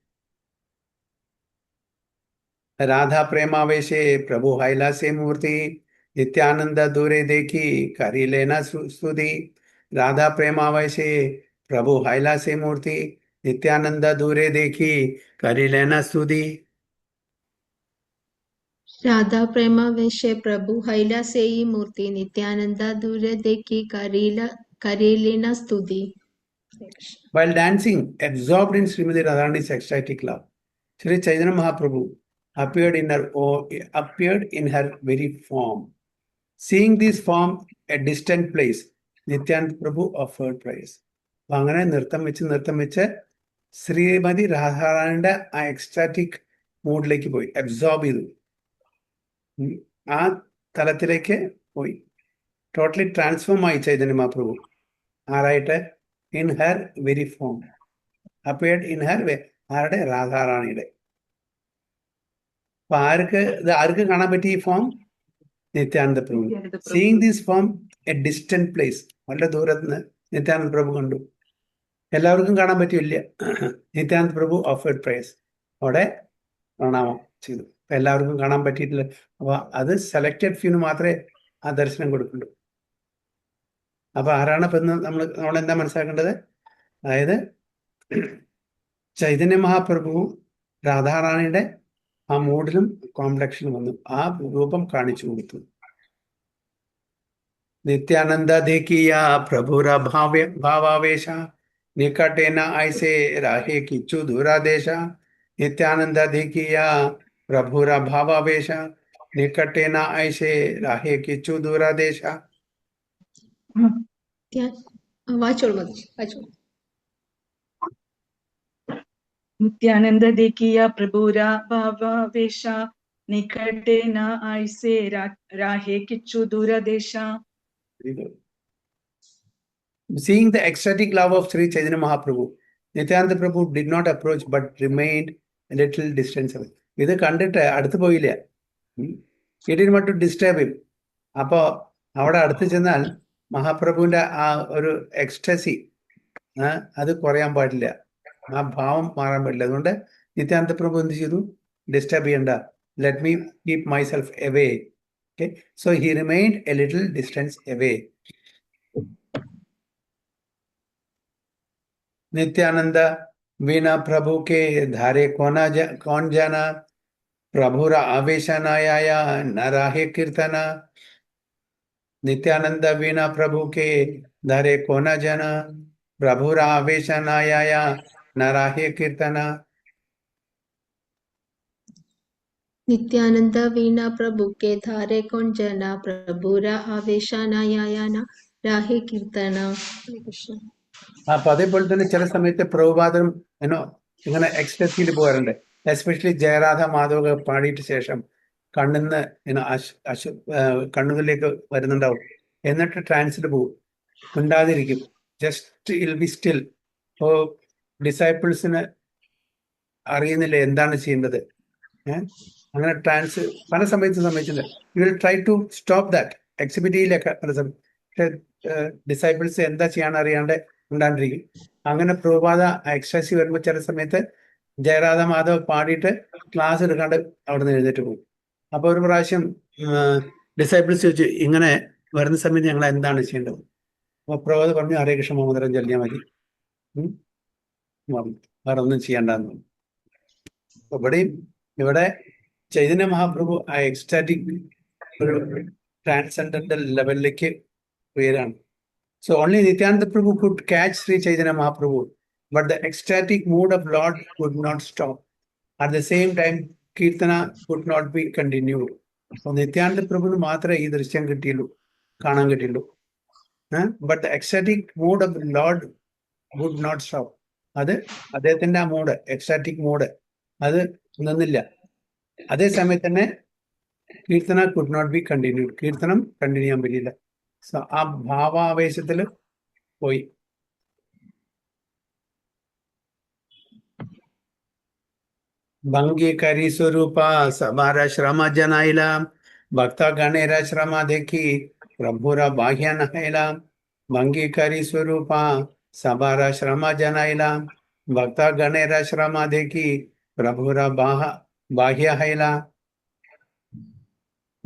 राधा प्रेमावेशे प्रभु हैलासे मूर्ति नित्यानंद दूरे देखी करी लेना स्तुति. राधा प्रेमावेशे प्रभु हैलासे मूर्ति नित्यानंद दूरे देखी करी लेना स्तुति. राधा प्रेमावेशे प्रभु हैलासे मूर्ति नित्यानंद दूर देखी करेलेना स्तुति. While dancing, absorbed in Srimati Radharani's ecstatic love, Sri Chaitanya Mahaprabhu appeared in her very form. Seeing this form at distant place, Nityananda Prabhu offered praise. അങ്ങനെ നൃത്തം വെച്ച് ശ്രീമതി രാധാറാണിയുടെ ആ എക്സ്റ്റാറ്റിക് മൂഡിലേക്ക് പോയി, അബ്സോർബ് ചെയ്തു, ആ തലത്തിലേക്ക് പോയി. ടോട്ടലി ട്രാൻസ്ഫോം ആയി ചൈതന്യ മഹാപ്രഭു. ആരായിട്ട്? In her very form appeared in her, ആരുടെ? രാധാറാണിയുടെ. അപ്പൊ ആർക്ക് കാണാൻ പറ്റി ഈ form? Nityananda Prabhu. Seeing this form a distant place, വളരെ ദൂരത്ത് നിന്ന് നിത്യാനന്ദ പ്രഭു കണ്ടു. എല്ലാവർക്കും കാണാൻ പറ്റില്ല. നിത്യാനന്ദ പ്രഭു ഓഫേർഡ് പ്രൈസ്, അവിടെ പ്രണാമം ചെയ്തു. അപ്പൊ എല്ലാവർക്കും കാണാൻ പറ്റിയിട്ടില്ല. അപ്പൊ അത് സെലക്റ്റഡ് ഫ്യൂന് മാത്രമേ ആ ദർശനം കൊടുക്കുള്ളൂ. അപ്പൊ ആരാണ് ഇപ്പൊ നമ്മളെന്താ മനസ്സിലാക്കേണ്ടത്? അതായത് ചൈതന്യ മഹാപ്രഭു രാധാറാണിയുടെ ആ മൂഡിലും കോംപ്ലക്ഷനും വന്നു, ആ രൂപം കാണിച്ചു കൊടുത്തു. നിത്യാനന്ദ ദേക്കിയ പ്രഭുര ഭാവാവേശ നികട്ടേന ഐസേ രാഹേ കിച്ചു ദൂരാദേശ. നിത്യാനന്ദ ദേക്കിയ പ്രഭുര ഭാവാവേശ നികട്ടേന ഐസേ രാഹേ കിച്ചു ദൂരാദേശ. नित्यानंद देखिया प्रभुरा भावावेश निकटे न आइसे राहे किच्छु दूर देशा. Seeing the ecstatic love of Sri Chaitanya Mahaprabhu, Nityananda Prabhu did not approach but remained a little distance away. ഇത് കണ്ടിട്ട് അടുത്ത് പോയില്ല. He didn't want to disturb him. അപ്പോ അവിടെ അടുത്ത് ചെന്നാൽ മഹാപ്രഭുവിന്റെ ആ ഒരു എക്സ്റ്റസി അത് കുറയാൻ പാടില്ല, ആ ഭാവം മാറാൻ പറ്റില്ല. അതുകൊണ്ട് നിത്യാനന്ദ പ്രഭു എന്ത് ചെയ്തു? ഡിസ്റ്റർബ് ചെയ്യണ്ട, let me keep myself away. Okay, so he remained A little distance away. Nityanand बिना प्रभु के धारे कौन जाना. प्रभुरा आवेशन आया न राहे कीर्तना. नित्यानंद बिना प्रभु के धारे कौन जाना. प्रभुरा आवेशन आया न राहे कीर्तना. नित्यानंद वीणा प्रभु के धारे कौन जना प्रभुरा आवेशानाया न राहे कीर्तना. അപ്പൊ അതേപോലെ തന്നെ ചില സമയത്ത് പ്രഭുപാദം ഇങ്ങനെ എക്സ്റ്റസിയിൽ പോകാറുണ്ട്. എസ്പെഷ്യലി ജയരാധ മാധവ പാടിയിട്ട് ശേഷം കണ്ണിന്ന് കണ്ണുകളിലേക്ക് വരുന്നുണ്ടാവും. എന്നിട്ട് ട്രാൻസിൽ പോകും, ഉണ്ടാതിരിക്കും, just he'll be still. Oh, ഡിസൈപ്പിൾസിന് അറിയുന്നില്ല എന്താണ് ചെയ്യേണ്ടത്. അങ്ങനെ ട്രാൻസ് പല സമയത്ത് സംഭവിച്ചില്ല. You will try to stop that. എക്സിബിറ്റിയിലൊക്കെ പല സമയം ഡിസൈപ്പിൾസ് എന്താ ചെയ്യാൻ അറിയാണ്ട് ഉണ്ടാണ്ടിരിക്കും. അങ്ങനെ പ്രഭുപാദ എക്സ്ട്രാസി വരുമ്പോൾ ചില സമയത്ത് ജയരാധ മാധവ് പാടിയിട്ട് ക്ലാസ് എടുക്കാണ്ട് അവിടെ നിന്ന് എഴുന്നേറ്റ് പോകും. അപ്പൊ ഒരു പ്രാവശ്യം ഡിസൈബിൾസ് ചോദിച്ചു, ഇങ്ങനെ വരുന്ന സമയത്ത് ഞങ്ങൾ എന്താണ് ചെയ്യേണ്ടത്? അപ്പൊ പ്രഭു പറഞ്ഞു, ഹരേ കൃഷ്ണ മഹോദരം ചൊല്ലിയാൽ മതി, വേറെ ഒന്നും ചെയ്യണ്ടെന്ന്. ഇവിടെ ചൈതന്യ മഹാപ്രഭു ആ എക്സ്റ്റാറ്റിക് ഒരു ട്രാൻസെൻഡന്റൽ ലെവലിലേക്ക് ഉയരാണ്. So only Nityananda Prabhu could catch Sri Chaitanya Mahaprabhu, but the ecstatic mood of Lord could not stop. At the same time, Kirtana could not be continued. So Nityananda Prabhu matra ee drishyam kittillu, കാണാൻ കിട്ടിയുള്ളൂ. But the ecstatic mood of the Lord would not stop. അത് അദ്ദേഹത്തിന്റെ ആ mood, ecstatic mood, അത് നിന്നില്ല. അതേ സമയത്ത് തന്നെ kirtana could not be continued, കീർത്തനം കണ്ടിന്യൂ ചെയ്യാൻ പറ്റിയില്ല. ആ ഭാവാവേശത്തില് പോയി. ഭംഗീകരി സ്വരൂപ സഭാരാശ്രമ ജനായില ഭക്ത ഗണേരാശ്രമ ദേഖി പ്രഭുര ബാഹ്യ നഹൈല. ഭംഗീകരി സ്വരൂപ സഭാരാശ്രമ ജനായില ഭക്ത ഗണേരാശ്രമ ദേഖി പ്രഭുര ബാഹ്യ ഹൈല.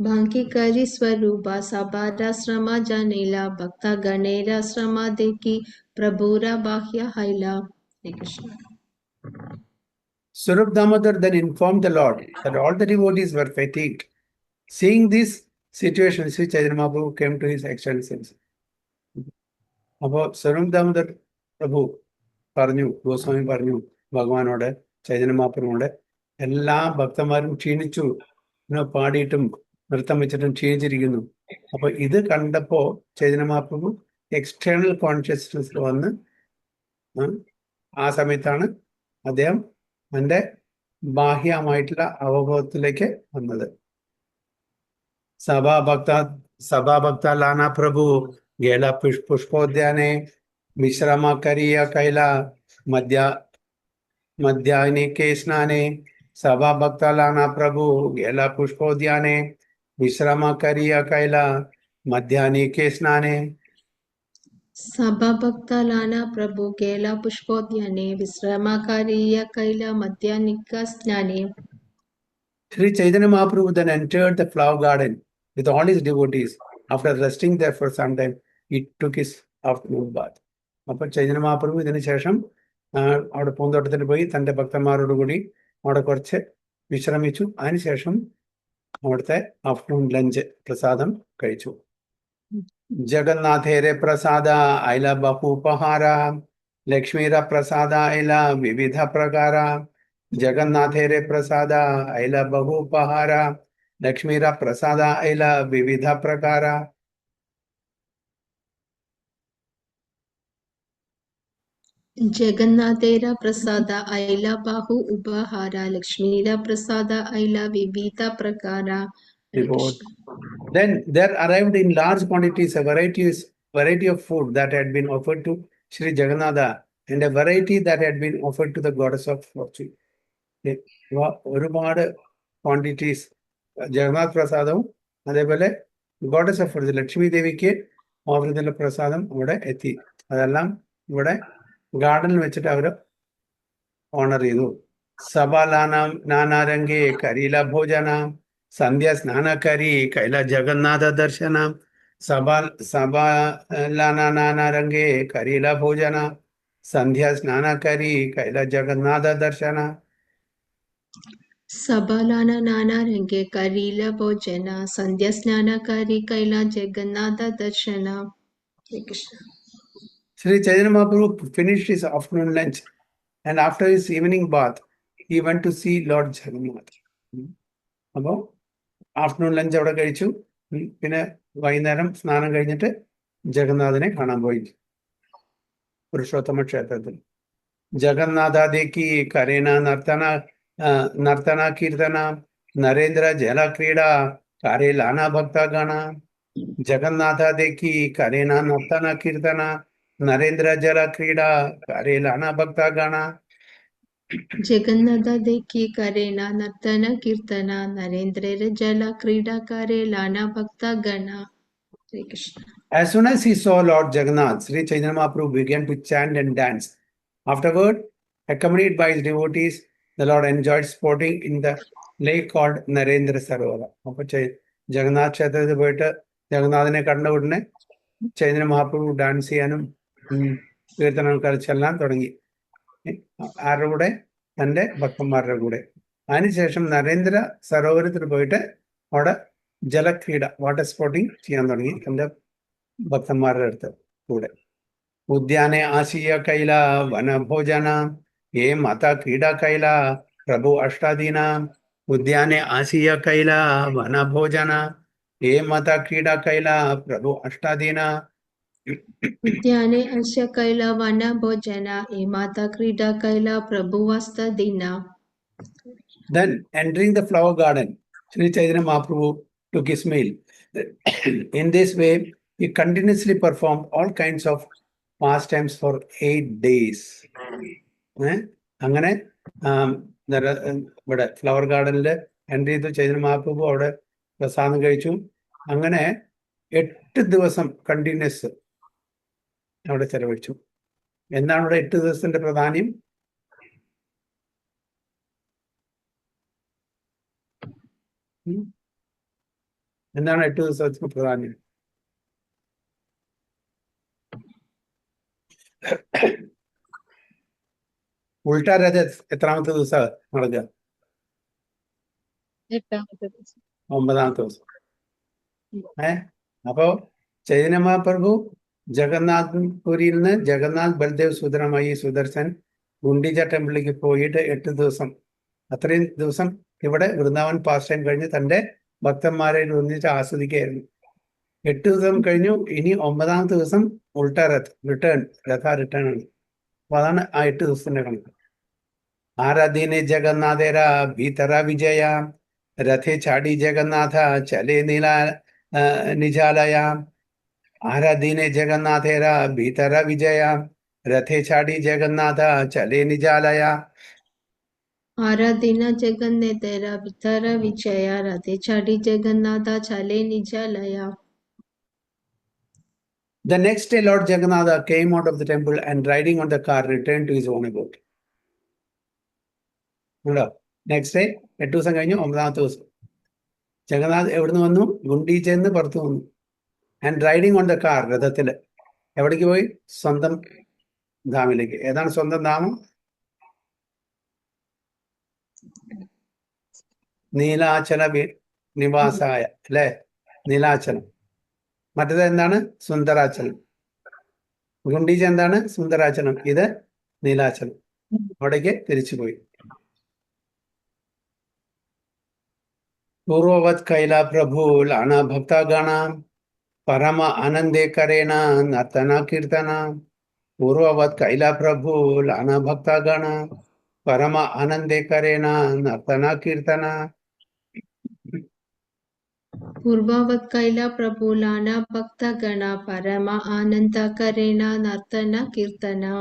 भांकीकरी स्वरूपा सबाराश्रमा जानेला भक्ता गणेराश्रमा देखी प्रभुरा बाह्य हैला. Hare Krishna. Swarup Damodar then informed the Lord that all the devotees were fatigued. Seeing this situation, Sri Chaitanya Mahaprabhu came to his excellent sense. അപ്പോൾ സ്വരൂപ് ദാമോദർ പ്രഭു പറഞ്ഞു, ഗോസ്വാമി പറഞ്ഞു ഭഗവാനോട്, ചൈതന്യ മഹാപ്രഭുവോട്, എല്ലാ ഭക്തന്മാരും ക്ഷീണിച്ചു, പാടിയിട്ടും നൃത്തം വെച്ചിട്ടും ക്ഷീണിച്ചിരിക്കുന്നു. അപ്പൊ ഇത് കണ്ടപ്പോ ചൈതന്യ മഹാപ്രഭു എക്സ്റ്റേണൽ കോൺഷ്യസ്നസ് വന്ന് ആ സമയത്താണ് അദ്ദേഹം തന്റെ ബാഹ്യമായിട്ടുള്ള അവബോധത്തിലേക്ക് വന്നത്. സഭാഭക്ത ലാന പ്രഭു ഗേല പുഷ്പോദ്യാനെ വിശ്രമ കരിയ കൈല മധ്യാഹ്നികേ സ്നാനെ. സഭാഭക്ത ലാന പ്രഭു ഗേല പുഷ്പോദ്യാനെ വിശ്രമ കരിയ കൈല മധ്യാഹ്നികേ സ്നാനെ. सभाभक्ता लाना प्रभु केला पुष्पोद्याने विश्रमकारीय कैला मध्याह्निका स्नाने. Sri Chaitanya Mahaprabhu then entered the flower garden with all his devotees. After resting there for some time, he took his afternoon bath. അപ്പോൾ ചൈതന്യ മഹാപ്രഭു ഇതിനു ശേഷം അവിടെ പൂന്തോട്ടത്തിൽ പോയി തന്റെ ഭക്തന്മാരോടുകൂടി അവിടെ കുറച്ച് വിശ്രമിച്ചു. അതിനുശേഷം അവിടുത്തെ ആഫ്റ്റർനൂൺ ലഞ്ച് പ്രസാദം കഴിച്ചു. ജഗന്നാഥേരെ പ്രസാദ ഐല ബഹുപഹാര ലക്ഷ്മീര പ്രസാദ ഐല വിവിധ പ്രകാര. ജഗന്നാഥേരെ പ്രസാദ ഐല ബഹുപഹാര ലക്ഷ്മീര പ്രസാദ ഐല വിവിധ പ്രകാര. जगन्नाथेरा प्रसाद ऐला बाहु उपहारा लक्ष्मीरा प्रसाद ऐला विविधा प्रकारा. Then there arrived in large quantities a variety of food that had been offered to Sri Jagannatha and a variety that had been offered to the goddess of fortune. ഒരുപാട് ക്വാണ്ടിറ്റീസ് ജഗന്നാഥ് പ്രസാദവും അതേപോലെ ഗോഡസ് ഓഫ് ഫോർച്യൂൺ ലക്ഷ്മി ദേവിക്ക് offer ചെയ്തുള്ള പ്രസാദം ഇവിടെ എത്തി. അതെല്ലാം ഇവിടെ ഗാർഡനിൽ വെച്ചിട്ട് അവർ ഓണർ ചെയ്തു. നാനാരംഗേ കരീല ഭോജന സന്ധ്യ സ്നാനകരി കൈല ജഗന്നാഥ ദർശന. നാനാരംഗേ കരീല ഭോജന സന്ധ്യ സ്നാനകരി കൈല ജഗന്നാഥ ദർശന. സബാലാന നാനാ രംഗേ കരീല ഭോജന സന്ധ്യ സ്നാനകാരി കൈല ജഗന്നാഥ ദർശന. Sri Chaitanya Mahaprabhu finished his afternoon lunch and after his evening bath, he went to see Lord Jagannath. അപ്പോൾ ആഫ്റ്റർനൂൺ ലഞ്ച് അവിടെ കഴിച്ചു. പിന്നെ വൈകുന്നേരം സ്നാനം കഴിഞ്ഞിട്ട് ജഗന്നാഥനെ കാണാൻ പോയി പുരുഷോത്തമ ക്ഷേത്രത്തിൽ. ജഗന്നാഥാദേക്ക് കരേന നർത്തന കീർത്തന നരേന്ദ്ര ജലക്രീഡ കാരേ ലാന ഭക്തഗണ. ജഗന്നാഥാദേക്ക് കരേന നർത്തന കീർത്തന നരേന്ദ്ര ജല ക്രീഡ കാരേ ലാന ഭക്തഗണ. जगन्नाथ देखी करेना नर्तन कीर्तन नरेंद्र जल क्रीडा करे लाना भक्ता गणा. Hare Krishna. As soon as he saw Lord Jagannath, Sri Chaitanya Mahaprabhu began to chant and dance. Afterward, accompanied by his devotees, the Lord enjoyed sporting in the lake called Narendra Sarovar. അപ്പൊ ജഗന്നാഥ് ക്ഷേത്രത്തിൽ പോയിട്ട് ജഗന്നാഥിനെ കണ്ട ഉടനെ Chaitanya Mahaprabhu dance ചെയ്യാനും കീർത്തനം കളിച്ചെല്ലാം തുടങ്ങി. ആരുടെ കൂടെ? തൻ്റെ ഭക്തന്മാരുടെ കൂടെ. അതിനുശേഷം നരേന്ദ്ര സരോവരത്തിൽ പോയിട്ട് അവിടെ ജലക്രീഡ വാട്ടർ സ്പോർട്ടിങ് ചെയ്യാൻ തുടങ്ങി തൻ്റെ ഭക്തന്മാരുടെ അടുത്ത് കൂടെ. ഉദ്യാനെ ആശീയ കൈല വനഭോജന ഏ മാതാ ക്രീഡ കൈല പ്രഭു അഷ്ടാദീന. ഉദ്യാനെ ആശീയ കൈല വനഭോജന ഏ മാതാ ക്രീഡ കൈല പ്രഭു അഷ്ടാദീന. उद्याने अस्य कैल वन भोजना ए माता क्रीडा कैल प्रभुवस्त दीना. Then entering the flower garden, Sri Chaitanya Mahaprabhu took his meal. In this way, he continuously performed all kinds of pastimes for 8 days. അങ്ങനെ ഇവിടെ ഫ്ലവർ ഗാർഡനിൽ എൻ്റർ ചെയ്തു ചൈതന്യ മഹാപ്രഭു അവിടെ പ്രസാദം കഴിച്ചു. അങ്ങനെ 8 ദിവസം കണ്ടിന്യൂസ് അവിടെ ചെലവഴിച്ചു. എന്താണ് ഇവിടെ 8 ദിവസത്തിന്റെ പ്രാധാന്യം? എന്താണ് 8 ദിവസത്തിന് പ്രാധാന്യം? ഉൾട്ടാ രഥ എത്രാമത്തെ ദിവസം നടക്കുക? 8ാമത്തെ ദിവസം. 9ാമത്തെ ദിവസം. അപ്പോ ചൈതന്യ മഹാപ്രഭു ജഗന്നാഥ്പുരിയിൽ നിന്ന് ജഗന്നാഥ് ബൽദേവ് സുന്ദരമായി സുദർശൻ ഗുണ്ടിജ ടെമ്പിളിലേക്ക് പോയിട്ട് 8 ദിവസം, അത്രയും ദിവസം ഇവിടെ വൃന്ദാവൻ പാസ് ടൈം കഴിഞ്ഞ് തൻ്റെ ഭക്തന്മാരെ ഒന്നിച്ച് ആസ്വദിക്കുകയായിരുന്നു. 8 ദിവസം കഴിഞ്ഞു. ഇനി 9ാമത്തെ ദിവസം ഉൾട്ടാ റിട്ടേൺ ആണ്. അപ്പൊ അതാണ് ആ 8 ദിവസത്തിന്റെ കണക്ക്. ആരാധീനെ ജഗന്നാഥേര ഭീതര വിജയ രഥേ ചാടി ജഗന്നാഥ ചലേ നിജാലയ. ആരാധീനെ ജഗന്നാഥേര ഭീതര വിജയ രഥേ ചാടി ജഗന്നാഥ ചലേ നിജാലയ. आराधना जगन्ने तेरा भितर विजया राधे छाड़ी जगन्नाथा चले निजालया. The next day, Lord Jagannatha came out of the temple and riding on the car returned to his own abode. Next day 8 ദിവസം കഴിഞ്ഞു. 9ാമത്തെ ദിവസം ജഗന്നാഥ് എവിടുന്ന് വന്നു? ഗുണ്ടീച്ചെന്ന് പുറത്തു വന്നു. And riding on the car, രഥത്തിൽ എവിടേക്ക് പോയി? സ്വന്തം ധാമിലേക്ക്. ഏതാണ് സ്വന്തം ധാമം? നീലാചല നിവാസായ അല്ലെ, നീലാചലം. മറ്റേത് എന്താണ്? സുന്ദരാചലം. ഗുണ്ടീച എന്താണ്? സുന്ദരാചലം. ഇത് നീലാചലം. അവിടേക്ക് തിരിച്ചുപോയി. പൂർവവത് കൈല പ്രഭു ലാണ ഭക്തഗണ പരമ ആനന്ദേ കരേണ നർത്തന കീർത്തന. പൂർവവത് കൈല പ്രഭു ലാണ ഭക്തഗണ പരമ ആനന്ദേ കരേണ നർത്തന കീർത്തന. पूर्ववत कैला प्रभु लाना भक्त गणा परमा आनंद करेना नर्तना कीर्तना.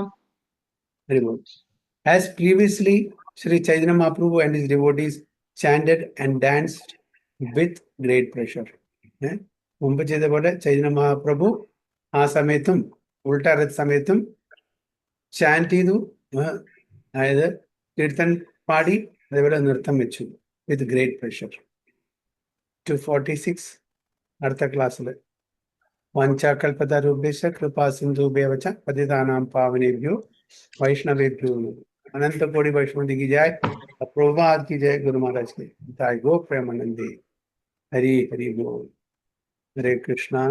As previously, Sri Chaitanya Mahaprabhu and his devotees chanted and danced with great pleasure. മുമ്പ് ചെയ്ത പോലെ ചൈതന്യ മഹാപ്രഭു ആ സമയത്തും ഉൾട്ടാരത്ത് സമയത്തും ചാൻറ്റ് ചെയ്തു, അതായത് കീർത്തൻ പാടി, അതേപോലെ നൃത്തം വെച്ചു വിത്ത് ഗ്രേറ്റ് പ്ലഷർ. 246 അടുത്ത ക്ലാസ്സിൽ. വഞ്ചാകൽപതരുഭ്യശ്ച കൃപാ സിന്ധുഭ്യവച പതിതാനാം പാവനേഭ്യോ വൈഷ്ണവേഭ്യോ अनंत कोटि वैष्णवी की जय, प्रभुपाद की जय, गुरु महाराज की जय, गो प्रेमानंदी. हरि हरि बोल. हरे कृष्णा.